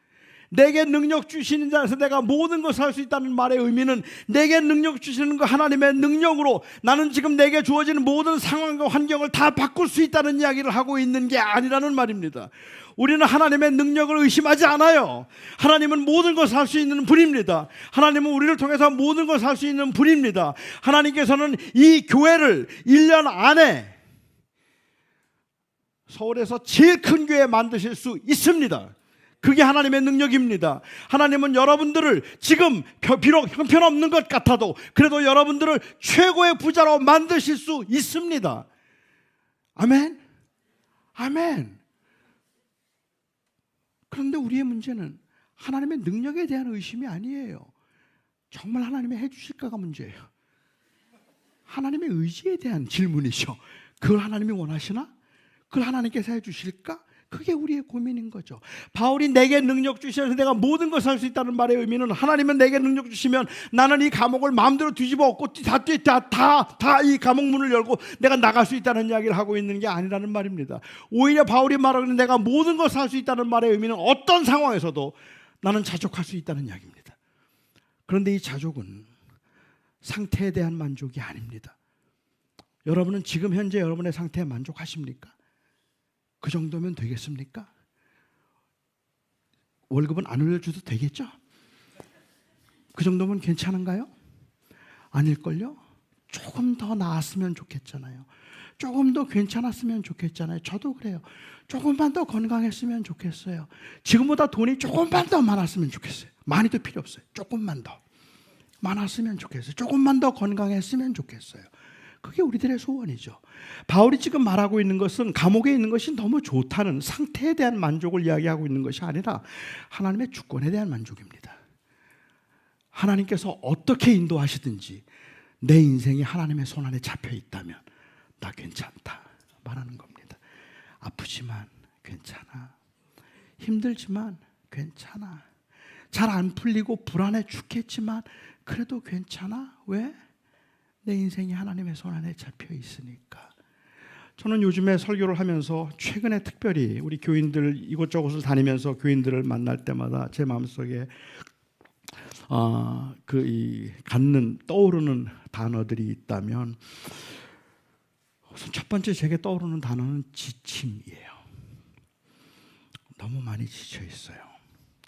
내게 능력 주시는 자 안에서 내가 모든 것을 할 수 있다는 말의 의미는 내게 능력 주시는 그 하나님의 능력으로 나는 지금 내게 주어지는 모든 상황과 환경을 다 바꿀 수 있다는 이야기를 하고 있는 게 아니라는 말입니다. 우리는 하나님의 능력을 의심하지 않아요. 하나님은 모든 것을 할 수 있는 분입니다. 하나님은 우리를 통해서 모든 것을 할 수 있는 분입니다. 하나님께서는 이 교회를 1년 안에 서울에서 제일 큰 교회 만드실 수 있습니다. 그게 하나님의 능력입니다. 하나님은 여러분들을 지금 비록 형편없는 것 같아도 그래도 여러분들을 최고의 부자로 만드실 수 있습니다. 아멘? 아멘. 그런데 우리의 문제는 하나님의 능력에 대한 의심이 아니에요. 정말 하나님이 해주실까가 문제예요. 하나님의 의지에 대한 질문이죠. 그걸 하나님이 원하시나? 그걸 하나님께서 해주실까? 그게 우리의 고민인 거죠. 바울이 내게 능력 주시면서 내가 모든 것을 할 수 있다는 말의 의미는 하나님은 내게 능력 주시면 나는 이 감옥을 마음대로 뒤집어 엎고 다 이 감옥 문을 열고 내가 나갈 수 있다는 이야기를 하고 있는 게 아니라는 말입니다. 오히려 바울이 말하는 내가 모든 것을 할 수 있다는 말의 의미는 어떤 상황에서도 나는 자족할 수 있다는 이야기입니다. 그런데 이 자족은 상태에 대한 만족이 아닙니다. 여러분은 지금 현재 여러분의 상태에 만족하십니까? 그 정도면 되겠습니까? 월급은 안 올려줘도 되겠죠? 그 정도면 괜찮은가요? 아닐걸요? 조금 더 나았으면 좋겠잖아요. 조금 더 괜찮았으면 좋겠잖아요. 저도 그래요. 조금만 더 건강했으면 좋겠어요. 지금보다 돈이 조금만 더 많았으면 좋겠어요. 많이도 필요 없어요. 조금만 더 많았으면 좋겠어요. 조금만 더 건강했으면 좋겠어요. 그게 우리들의 소원이죠. 바울이 지금 말하고 있는 것은 감옥에 있는 것이 너무 좋다는 상태에 대한 만족을 이야기하고 있는 것이 아니라 하나님의 주권에 대한 만족입니다. 하나님께서 어떻게 인도하시든지 내 인생이 하나님의 손 안에 잡혀 있다면 나 괜찮다 말하는 겁니다. 아프지만 괜찮아. 힘들지만 괜찮아. 잘 안 풀리고 불안해 죽겠지만 그래도 괜찮아. 왜? 내 인생이 하나님의 손 안에 잡혀 있으니까. 저는 요즘에 설교를 하면서 최근에 특별히 우리 교인들 이곳저곳을 다니면서 교인들을 만날 때마다 제 마음속에 떠오르는 단어들이 있다면 우선 첫 번째 제게 떠오르는 단어는 지침이에요. 너무 많이 지쳐 있어요.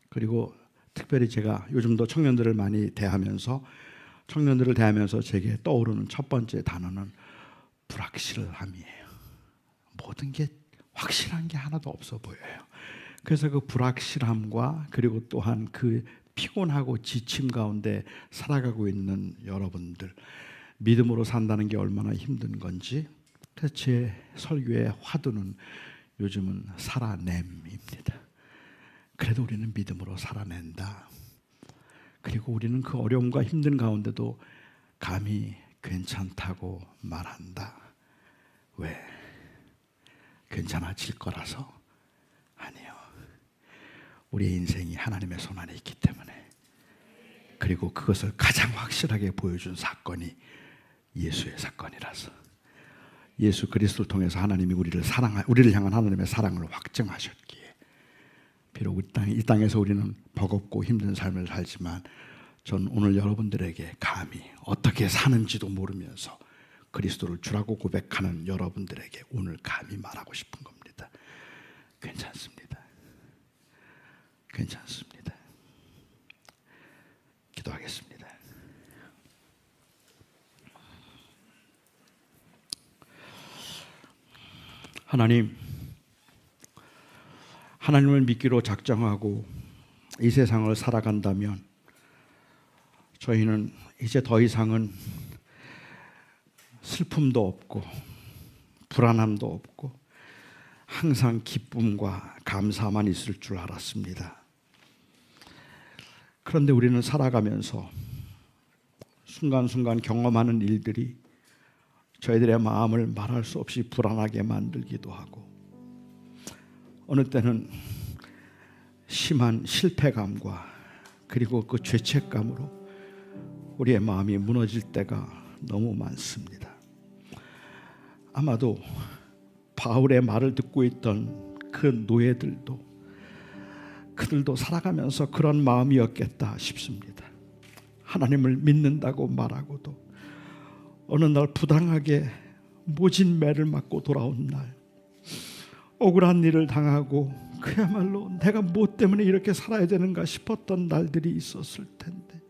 그리고 특별히 제가 요즘도 청년들을 많이 대하면서 제게 떠오르는 첫 번째 단어는 불확실함이에요. 모든 게 확실한 게 하나도 없어 보여요. 그래서 그 불확실함과 그리고 또한 그 피곤하고 지침 가운데 살아가고 있는 여러분들, 믿음으로 산다는 게 얼마나 힘든 건지, 그래서 제 설교의 화두는 요즘은 살아냄입니다. 그래도 우리는 믿음으로 살아낸다. 그리고 우리는 그 어려움과 힘든 가운데도 감히 괜찮다고 말한다. 왜? 괜찮아질 거라서? 아니요. 우리의 인생이 하나님의 손 안에 있기 때문에, 그리고 그것을 가장 확실하게 보여준 사건이 예수의 사건이라서, 예수 그리스도를 통해서 하나님이 우리를 향한 하나님의 사랑을 확증하셨기에, 비록 이 땅에서 우리는 버겁고 힘든 삶을 살지만 전 오늘 여러분들에게 감히 어떻게 사는지도 모르면서 그리스도를 주라고 고백하는 여러분들에게 오늘 감히 말하고 싶은 겁니다. 괜찮습니다. 괜찮습니다. 기도하겠습니다. 하나님을 믿기로 작정하고 이 세상을 살아간다면 저희는 이제 더 이상은 슬픔도 없고 불안함도 없고 항상 기쁨과 감사만 있을 줄 알았습니다. 그런데 우리는 살아가면서 순간순간 경험하는 일들이 저희들의 마음을 말할 수 없이 불안하게 만들기도 하고, 어느 때는 심한 실패감과 그리고 그 죄책감으로 우리의 마음이 무너질 때가 너무 많습니다. 아마도 바울의 말을 듣고 있던 그 노예들도 그들도 살아가면서 그런 마음이었겠다 싶습니다. 하나님을 믿는다고 말하고도 어느 날 부당하게 모진 매를 맞고 돌아온 날, 억울한 일을 당하고 그야말로 내가 뭐 때문에 이렇게 살아야 되는가 싶었던 날들이 있었을 텐데,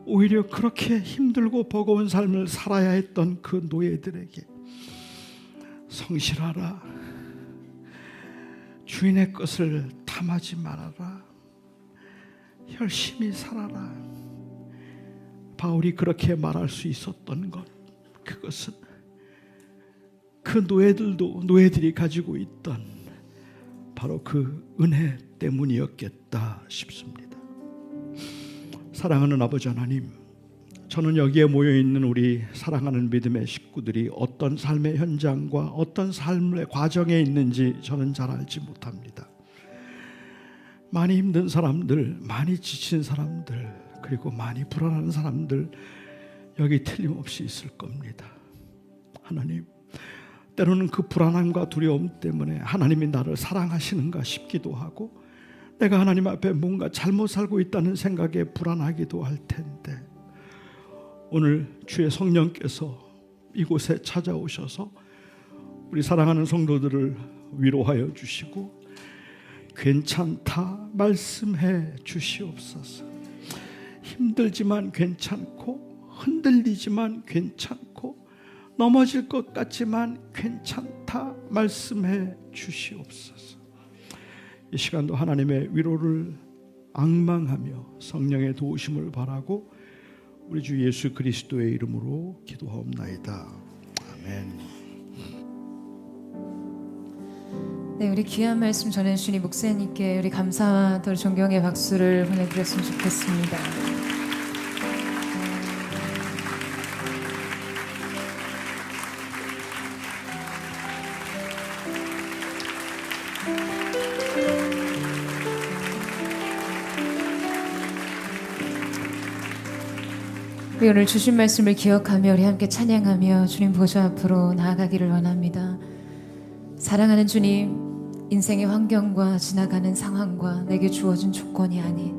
오히려 그렇게 힘들고 버거운 삶을 살아야 했던 그 노예들에게 성실하라, 주인의 것을 탐하지 말아라, 열심히 살아라, 바울이 그렇게 말할 수 있었던 것, 그것은 그 노예들이 가지고 있던 바로 그 은혜 때문이었겠다 싶습니다. 사랑하는 아버지 하나님, 저는 여기에 모여있는 우리 사랑하는 믿음의 식구들이 어떤 삶의 현장과 어떤 삶의 과정에 있는지 저는 잘 알지 못합니다. 많이 힘든 사람들, 많이 지친 사람들, 그리고 많이 불안한 사람들 여기 틀림없이 있을 겁니다. 하나님, 때로는 그 불안함과 두려움 때문에 하나님이 나를 사랑하시는가 싶기도 하고, 내가 하나님 앞에 뭔가 잘못 살고 있다는 생각에 불안하기도 할 텐데, 오늘 주의 성령께서 이곳에 찾아오셔서 우리 사랑하는 성도들을 위로하여 주시고 괜찮다 말씀해 주시옵소서. 힘들지만 괜찮고, 흔들리지만 괜찮고, 넘어질 것 같지만 괜찮다 말씀해 주시옵소서. 이 시간도 하나님의 위로를 앙망하며 성령의 도우심을 바라고 우리 주 예수 그리스도의 이름으로 기도하옵나이다. 아멘. 네, 우리 귀한 말씀 전해주신 목사님께 우리 감사와 더 존경의 박수를 보내드렸으면 좋겠습니다. 우리 오늘 주신 말씀을 기억하며 우리 함께 찬양하며 주님 보좌 앞으로 나아가기를 원합니다. 사랑하는 주님, 인생의 환경과 지나가는 상황과 내게 주어진 조건이 아닌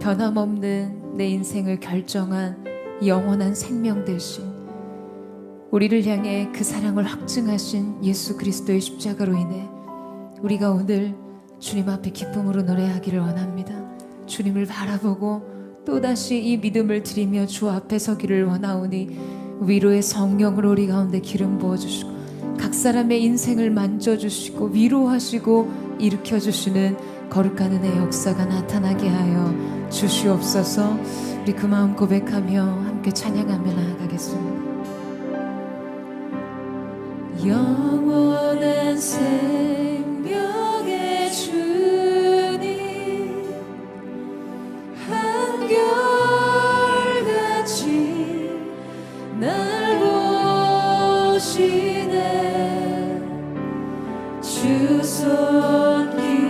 변함없는 내 인생을 결정한 영원한 생명 되신, 우리를 향해 그 사랑을 확증하신 예수 그리스도의 십자가로 인해 우리가 오늘 주님 앞에 기쁨으로 노래하기를 원합니다. 주님을 바라보고 또다시 이 믿음을 드리며 주 앞에 서기를 원하오니 위로의 성령으로 우리 가운데 기름 부어주시고 각 사람의 인생을 만져주시고 위로하시고 일으켜주시는 거룩한 은혜의 역사가 나타나게 하여 주시옵소서. 우리 그 마음 고백하며 함께 찬양하며 나아가겠습니다. 영원한 생명의 주님, 한결같이 날 보시네. 주 손길로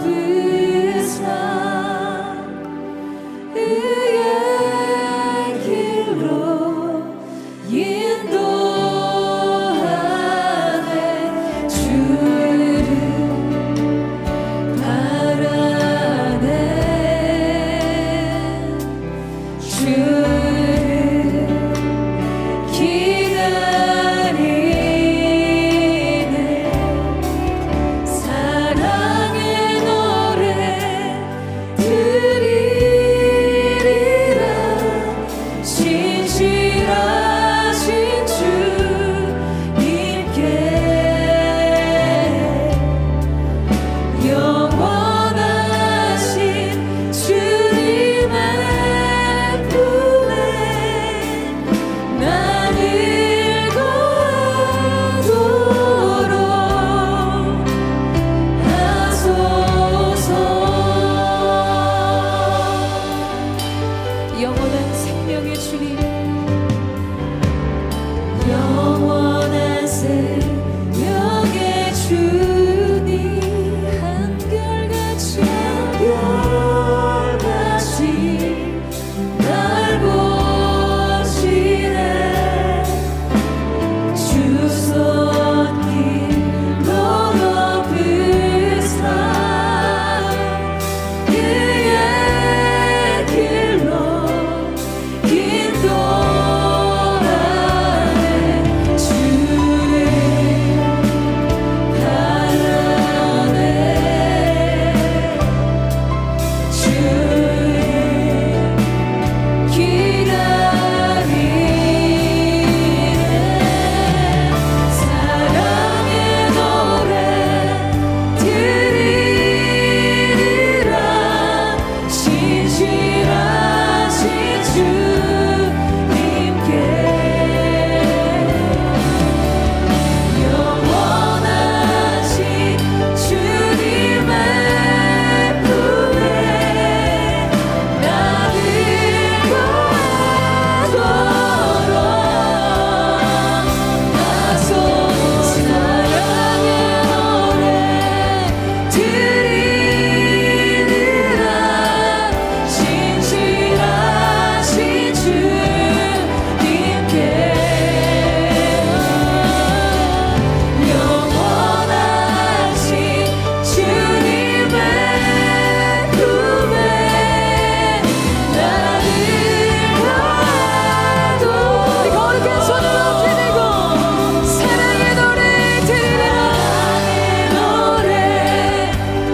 덮으사 의의 길로 인도하네. 주를 바라네. 주를 기다리네. 새벽에 주님 한결같이 날 보시네. 주 손길로 높은 산 그의 길로 인도하네. 주를 바라네. 주를 기다리네. 사랑의 노래 들으라. 신실하신 주님께 영원하신 주님의 품에 나를 거하도록 나서 사랑의 노래 들으라. 신실하신 주님께 영원하신 주님의 품에 나를 가둬. 거룩한 손을 높이 들고 사랑의 노래 들으라. 노래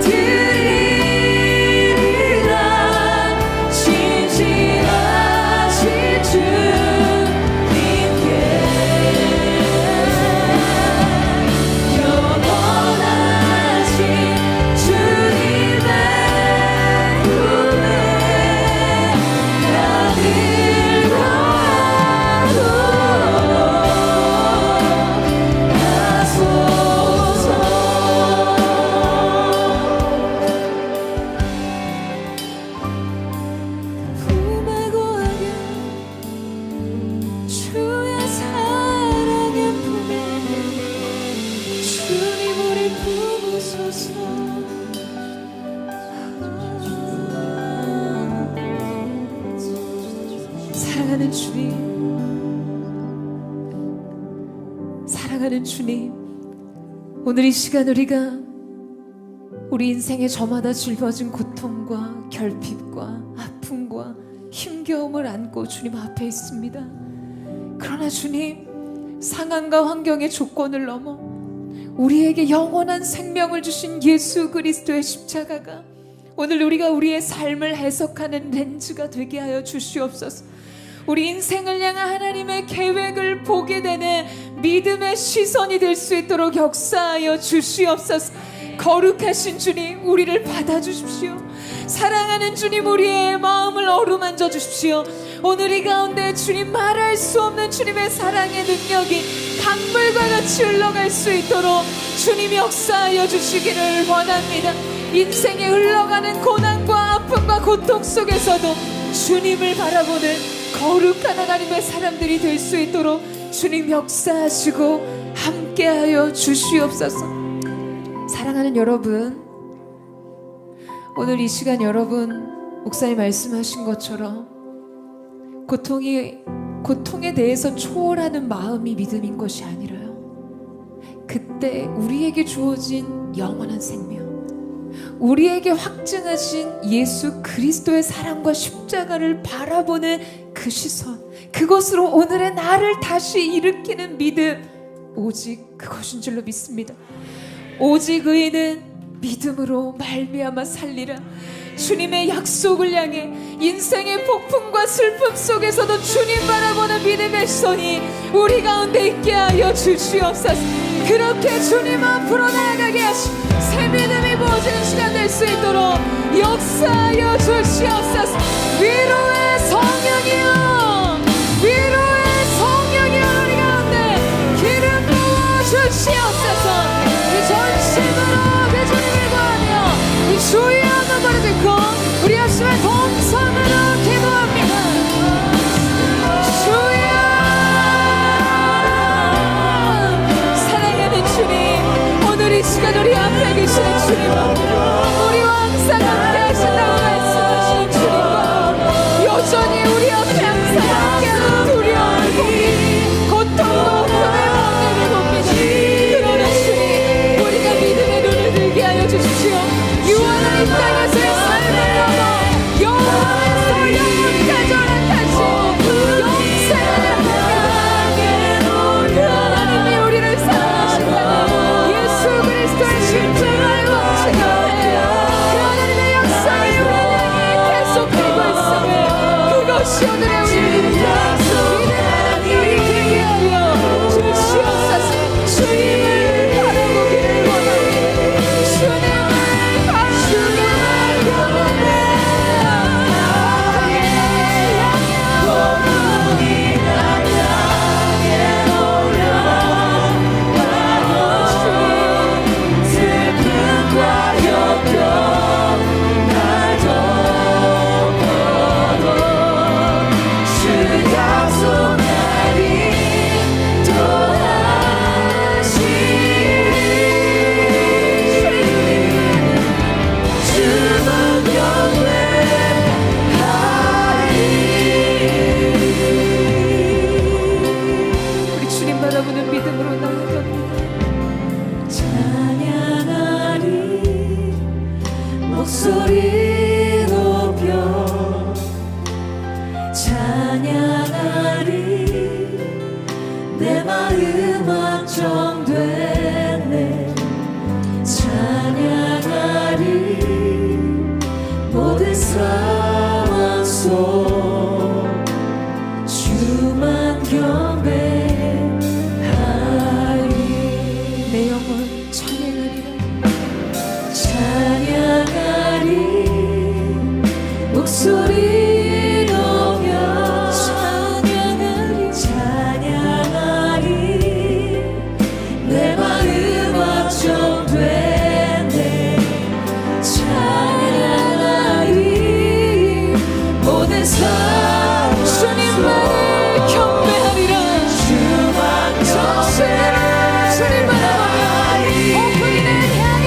들으라. 신실하신 주님께 영원하신 주님의 품에 나를 가둬. 품에 거하게 주의 사랑의 품에 주님 우리 품으소서. 사랑하는 주님, 사랑하는 주님, 오늘 이 시간 우리가 우리 인생의 저마다 짊어진 고통과 결핍과 아픔과 힘겨움을 안고 주님 앞에 있습니다. 그러나 주님, 상황과 환경의 조건을 넘어 우리에게 영원한 생명을 주신 예수 그리스도의 십자가가 오늘 우리가 우리의 삶을 해석하는 렌즈가 되게 하여 주시옵소서. 우리 인생을 향한 하나님의 계획을 보게 되는 믿음의 시선이 될 수 있도록 역사하여 주시옵소서. 거룩하신 주님, 우리를 받아주십시오. 사랑하는 주님, 우리의 마음을 어루만져 주십시오. 오늘 이 가운데 주님, 말할 수 없는 주님의 사랑의 능력이 강물과 같이 흘러갈 수 있도록 주님이 역사하여 주시기를 원합니다. 인생에 흘러가는 고난과 아픔과 고통 속에서도 주님을 바라보는 거룩한 하나님의 사람들이 될 수 있도록 주님 역사하시고 함께하여 주시옵소서. 사랑하는 여러분, 오늘 이 시간 여러분, 목사님 말씀하신 것처럼 고통에 대해서 초월하는 마음이 믿음인 것이 아니라요, 그때 우리에게 주어진 영원한 생명, 우리에게 확증하신 예수 그리스도의 사랑과 십자가를 바라보는 그 시선, 그것으로 오늘의 나를 다시 일으키는 믿음, 오직 그것인 줄로 믿습니다. 오직 의인은 믿음으로 말미암아 살리라. 주님의 약속을 향해 인생의 폭풍과 슬픔 속에서도 주님 바라보는 믿음의 시선이 우리 가운데 있게 하여 주시옵소서. 그렇게 주님 앞으로 나아가게 하시 새 믿음이 부어지는 시간 될 수 있도록 역사하여 주시옵소서. 위로의 성령이여, 위로의 성령이여, 우리 가운데 기름 부어 주시옵소서. 우리 전심으로 그 주님을 구하며 우리 주의 한번 듣고 우리 합심의 동성으로 기도합니다. 주여, 주님아, 우리와 항상 함께 하신다고 말씀하신 주님과 여전히 우리 앞에 항상 함께하는 두려움을 고민, 고통과 고뇌를 봅니다. 그러나 주님, 우리가 믿음의 눈을 들게 하여 주십시오. 유한한 이 땅에서의 삶을 넘어 영원에서 영원까지 올라가신 영생을 향해 하나님이 우리를 사랑하신다는 예수 그리스도의 십자가의 원칙에 그 하나님의 역사의 운명이 계속되고 있음을, 그것이 오늘의 우리입니다. 믿음의 되게 하여 주시옵소서. 주님을 바라보기를 원합니다. 주님을 바라보기를 원합니다. 우리 주님 바라보는 믿음으로 나아갑니다. 찬양하리 목소리 높여 찬양하리 내 마음 확정되네 찬양하리 모든 상황 속 주만 경배하리 내 영혼 찬양하리라. 찬양하리 목소리 높여 찬양하리 내 마음 확정되네 찬양하리 모든 삶 주님을 경배하리라. 주만 전체를 주님 바라보며 오픈이를 향해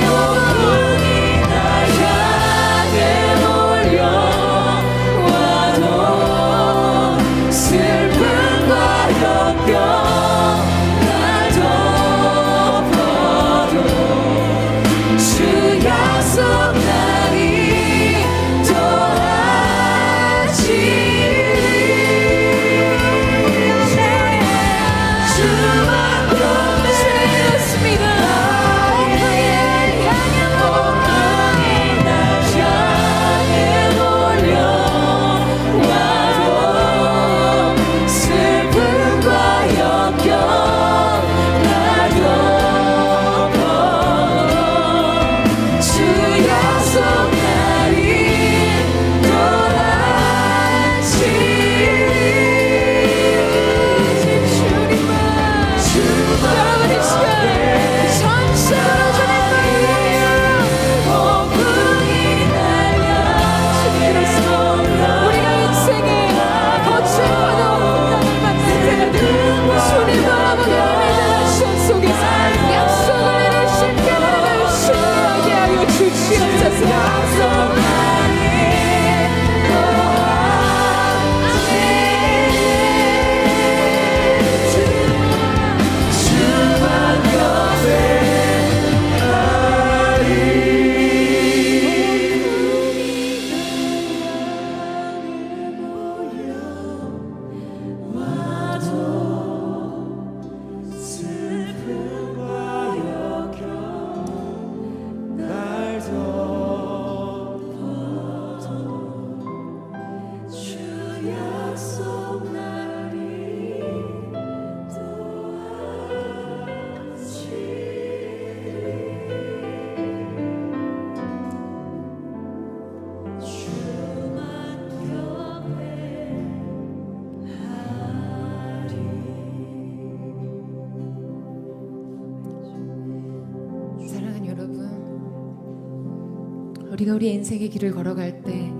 우리가 우리 인생의 길을 걸어갈 때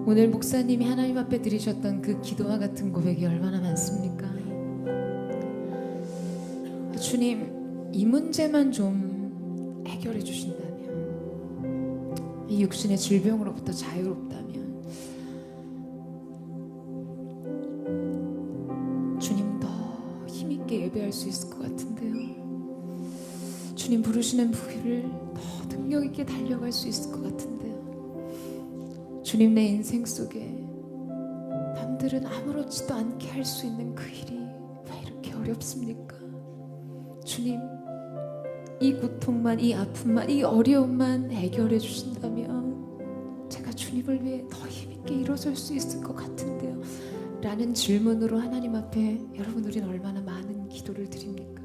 오늘 목사님이 하나님 앞에 드리셨던 그 기도와 같은 고백이 얼마나 많습니까? 주님, 이 문제만 좀 해결해 주신다면, 이 육신의 질병으로부터 자유롭다면 주님 더 힘있게 예배할 수 있을 것 같은데요. 주님 부르시는 부위를 더 능력 있게 달려갈 수 있을 것 같은데요. 주님 내 인생 속에 남들은 아무렇지도 않게 할 수 있는 그 일이 왜 이렇게 어렵습니까? 주님 이 고통만, 이 아픔만, 이 어려움만 해결해 주신다면 제가 주님을 위해 더 힘있게 일어설 수 있을 것 같은데요 라는 질문으로 하나님 앞에 여러분 우린 얼마나 많은 기도를 드립니까?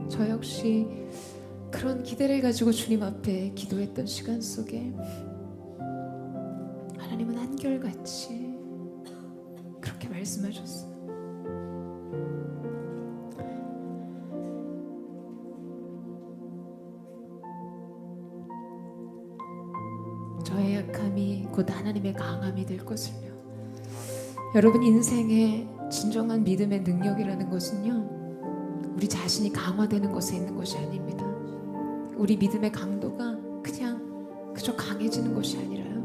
저 역시 그런 기대를 가지고 주님 앞에 기도했던 시간 속에 하나님은 한결같이 그렇게 말씀하셨어요. 저의 약함이 곧 하나님의 강함이 될 것을요. 여러분 인생의 진정한 믿음의 능력이라는 것은요 우리 자신이 강화되는 것에 있는 것이 아닙니다. 우리 믿음의 강도가 그저 강해지는 것이 아니라요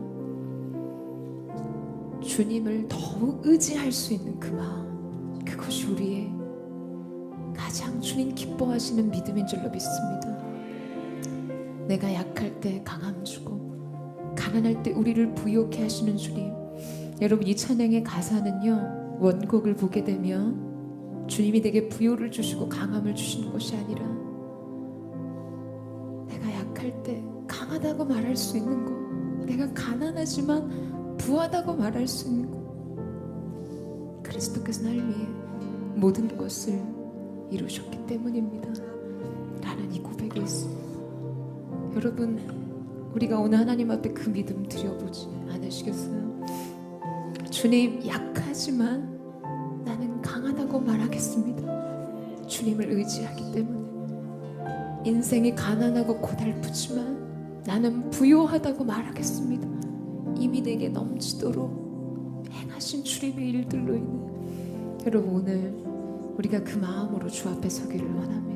주님을 더욱 의지할 수 있는 그 마음, 그것이 우리의 가장 주님 기뻐하시는 믿음인 줄로 믿습니다. 내가 약할 때 강함 주고 가난할 때 우리를 부욕해 하시는 주님. 여러분 이 찬양의 가사는요 원곡을 보게 되면 주님이 내게 부요를 주시고 강함을 주시는 것이 아니라 내가 약할 때 강하다고 말할 수 있는 것, 내가 가난하지만 부하다고 말할 수 있는 것, 그리스도께서 날 위해 모든 것을 이루셨기 때문입니다 라는 이 고백이 있습니다. 여러분 우리가 오늘 하나님 앞에 그 믿음 드려보지 않으시겠어요? 주님 약하지만 나는 강하다고 말하겠습니다. 주님을 의지하기 때문에. 인생이 가난하고 고달프지만 나는 부요하다고 말하겠습니다. 이미 내게 넘치도록 행하신 주님의 일들로 인해. 여러분 오늘 우리가 그 마음으로 주 앞에 서기를 원합니다.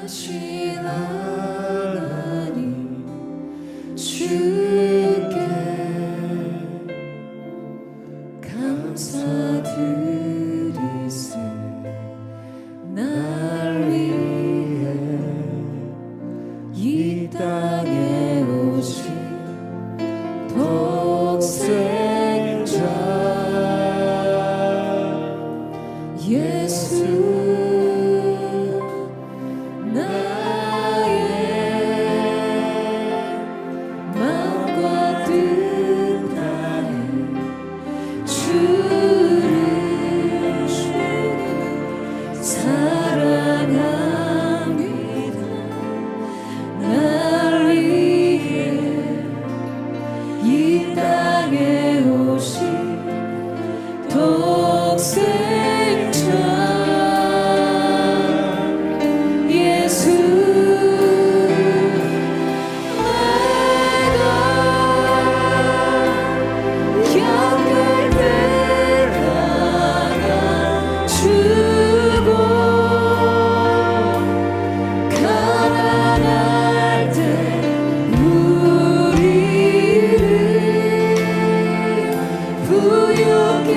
하신 하나님 주께 감사드리세. 날 위해 이 땅에 오신 독생자 예수 부요케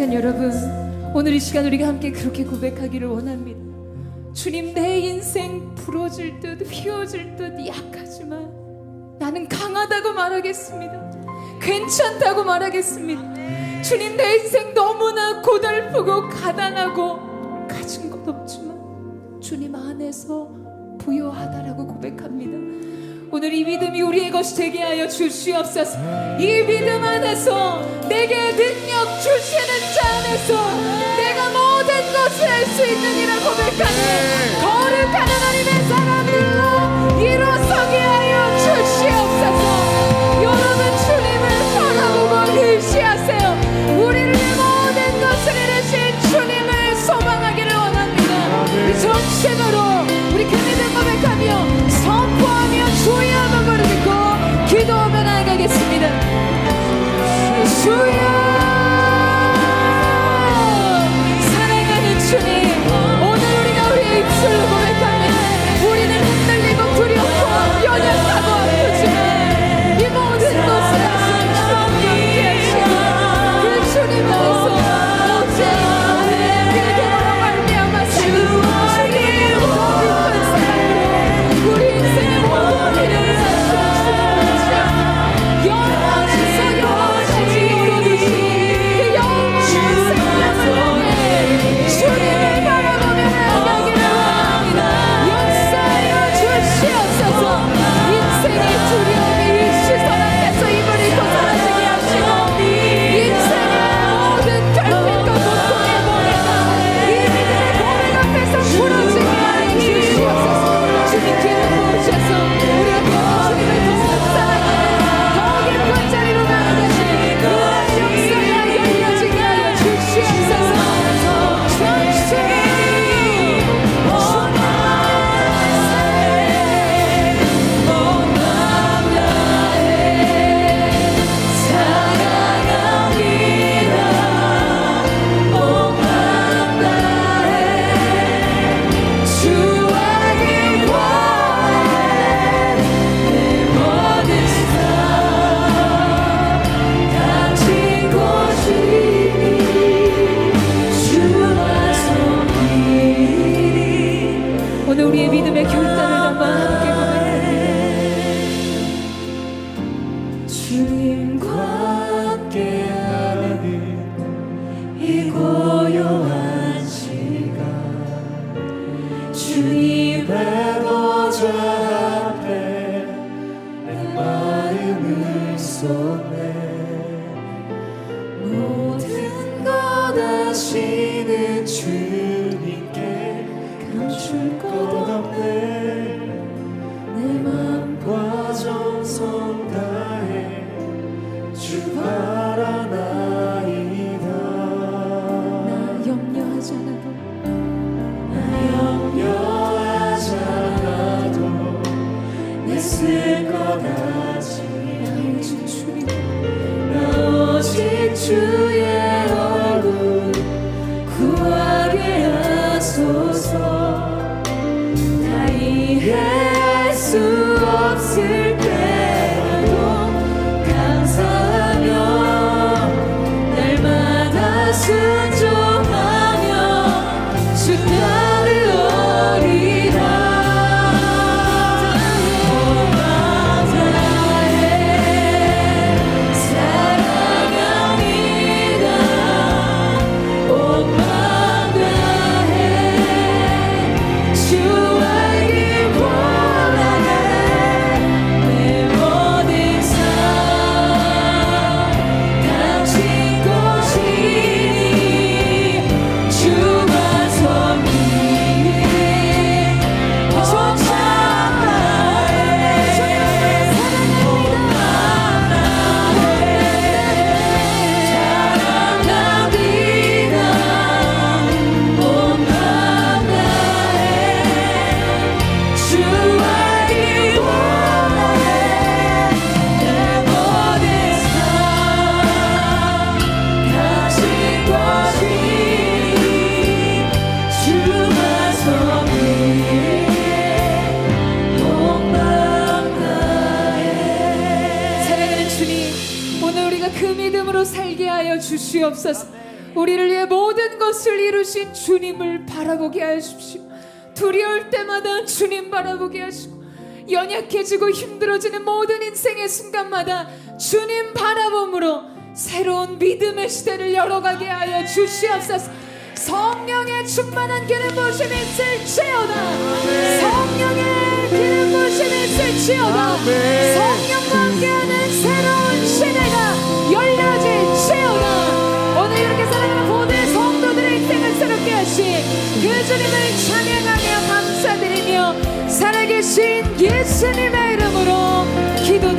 아멘. 여러분, 오늘 이 시간 우리가 함께 그렇게 고백하기를 원합니다. 주님, 내 인생 부러질 듯 휘어질 듯 약하지만 나는 강하다고 말하겠습니다. 괜찮다고 말하겠습니다. 주님, 내 인생 너무나 고달프고 가난하고 가진 것 없지만 주님 안에서 부요하다라고 고백합니다. 오늘 이 믿음이 우리의 것이 되게 하여 주시옵소서. 이 믿음 안에서 내게 능력 주시는 자 안에서 내가 모든 것을 할 수 있느니라 고백하는 거룩한 하나님의 사람들로 일어서게 하여 주시옵소서. 여러분, 주님을 바라보고 의지하세요. 우리를 위해 모든 것을 이루신 주님을 소망하기를 원합니다. 우리 전심으로 우리 그 믿음 고백하며 선포하며 주의 한번 부르고 기도하며 나아가겠습니다. 주여, 사랑하는 주님, 오늘 우리가 우리의 입술로 고백합니다. 우리는 흔들리고 두렵고 연약하고 아프지만 이 모든 것을 하신 주님께 하시고 그 주님 안에서 오직 믿음으로 말미암아 주님의 더 깊은 사랑으로 우리 인생의 모든 일을 영원에서 영원까지 이루듯이 그 영원한 생명을 향해 주님을 바라보며 나아가기를 원합니다. 역사하여 주시옵소서. 인생의 두려움이 이 시선 앞에서 입을 잃고 사라지게 하시고 인생의 모든 결핍과 고통의 모래가 이 믿음의 고백 앞에서 부러지게 하여 주시옵소서. 주님 기름 부으셔서 우리가 주님을 더 사랑하는 더 깊은 자리로 나아가시는 그런 역사가 열려지게 하여 주시옵소서. 오늘 우리의 믿음의 결단을 담아 함께 고백합니다. 주님과 함께하는 이 고요한 시간 주님의 보좌 앞에 내 마음을 쏟네 모든 것 아시는 주님께 감출 것 없네 내 맘과 정성 다해 주 바라나이다 나 염려하지 않아도 나 염려하지 않아도 내쓸 것 같지 나 오직 주님 나 오직 주의 얼굴 구하게 하소서 나 이해할 수 없을 때라도 감사하며 날마다 순종하며 주 따르리라 온 마음 다해 사랑합니다 온 마음 다해 주 알기 원하네 내 모든 삶 당신 것이니 주만 섬기네 조차 나의 사랑합니다 온 마음 다해 주 알기 원하네 내 모든 삶 당신 것이니 주만 섬기네 온 마음 다해 사랑하는 주님, 오늘 우리가 그 믿음으로 살게 하여 주시옵소서. 우리를 위해 모든 것을 이루신 주님을 바라보게 하십시오. 두려울 때마다 주님 바라보게 하시고, 연약해지고 힘들어지는 모든 인생의 순간마다 주님 바라봄으로 새로운 믿음의 시대를 열어가게 하여 주시옵소서. 성령의 충만한 기름 부으심이 있을지어다. 성령의 기름 부으심이 있을지어다. 성령과 함께하는 새로운 시대가 열려질지어다. 오늘 이렇게 사랑하는 모든 성도들의 인생을 새롭게 하신 그 주님을 찬양하며 감사드리며 살아계신 예수님의 이름으로 기도드립니다.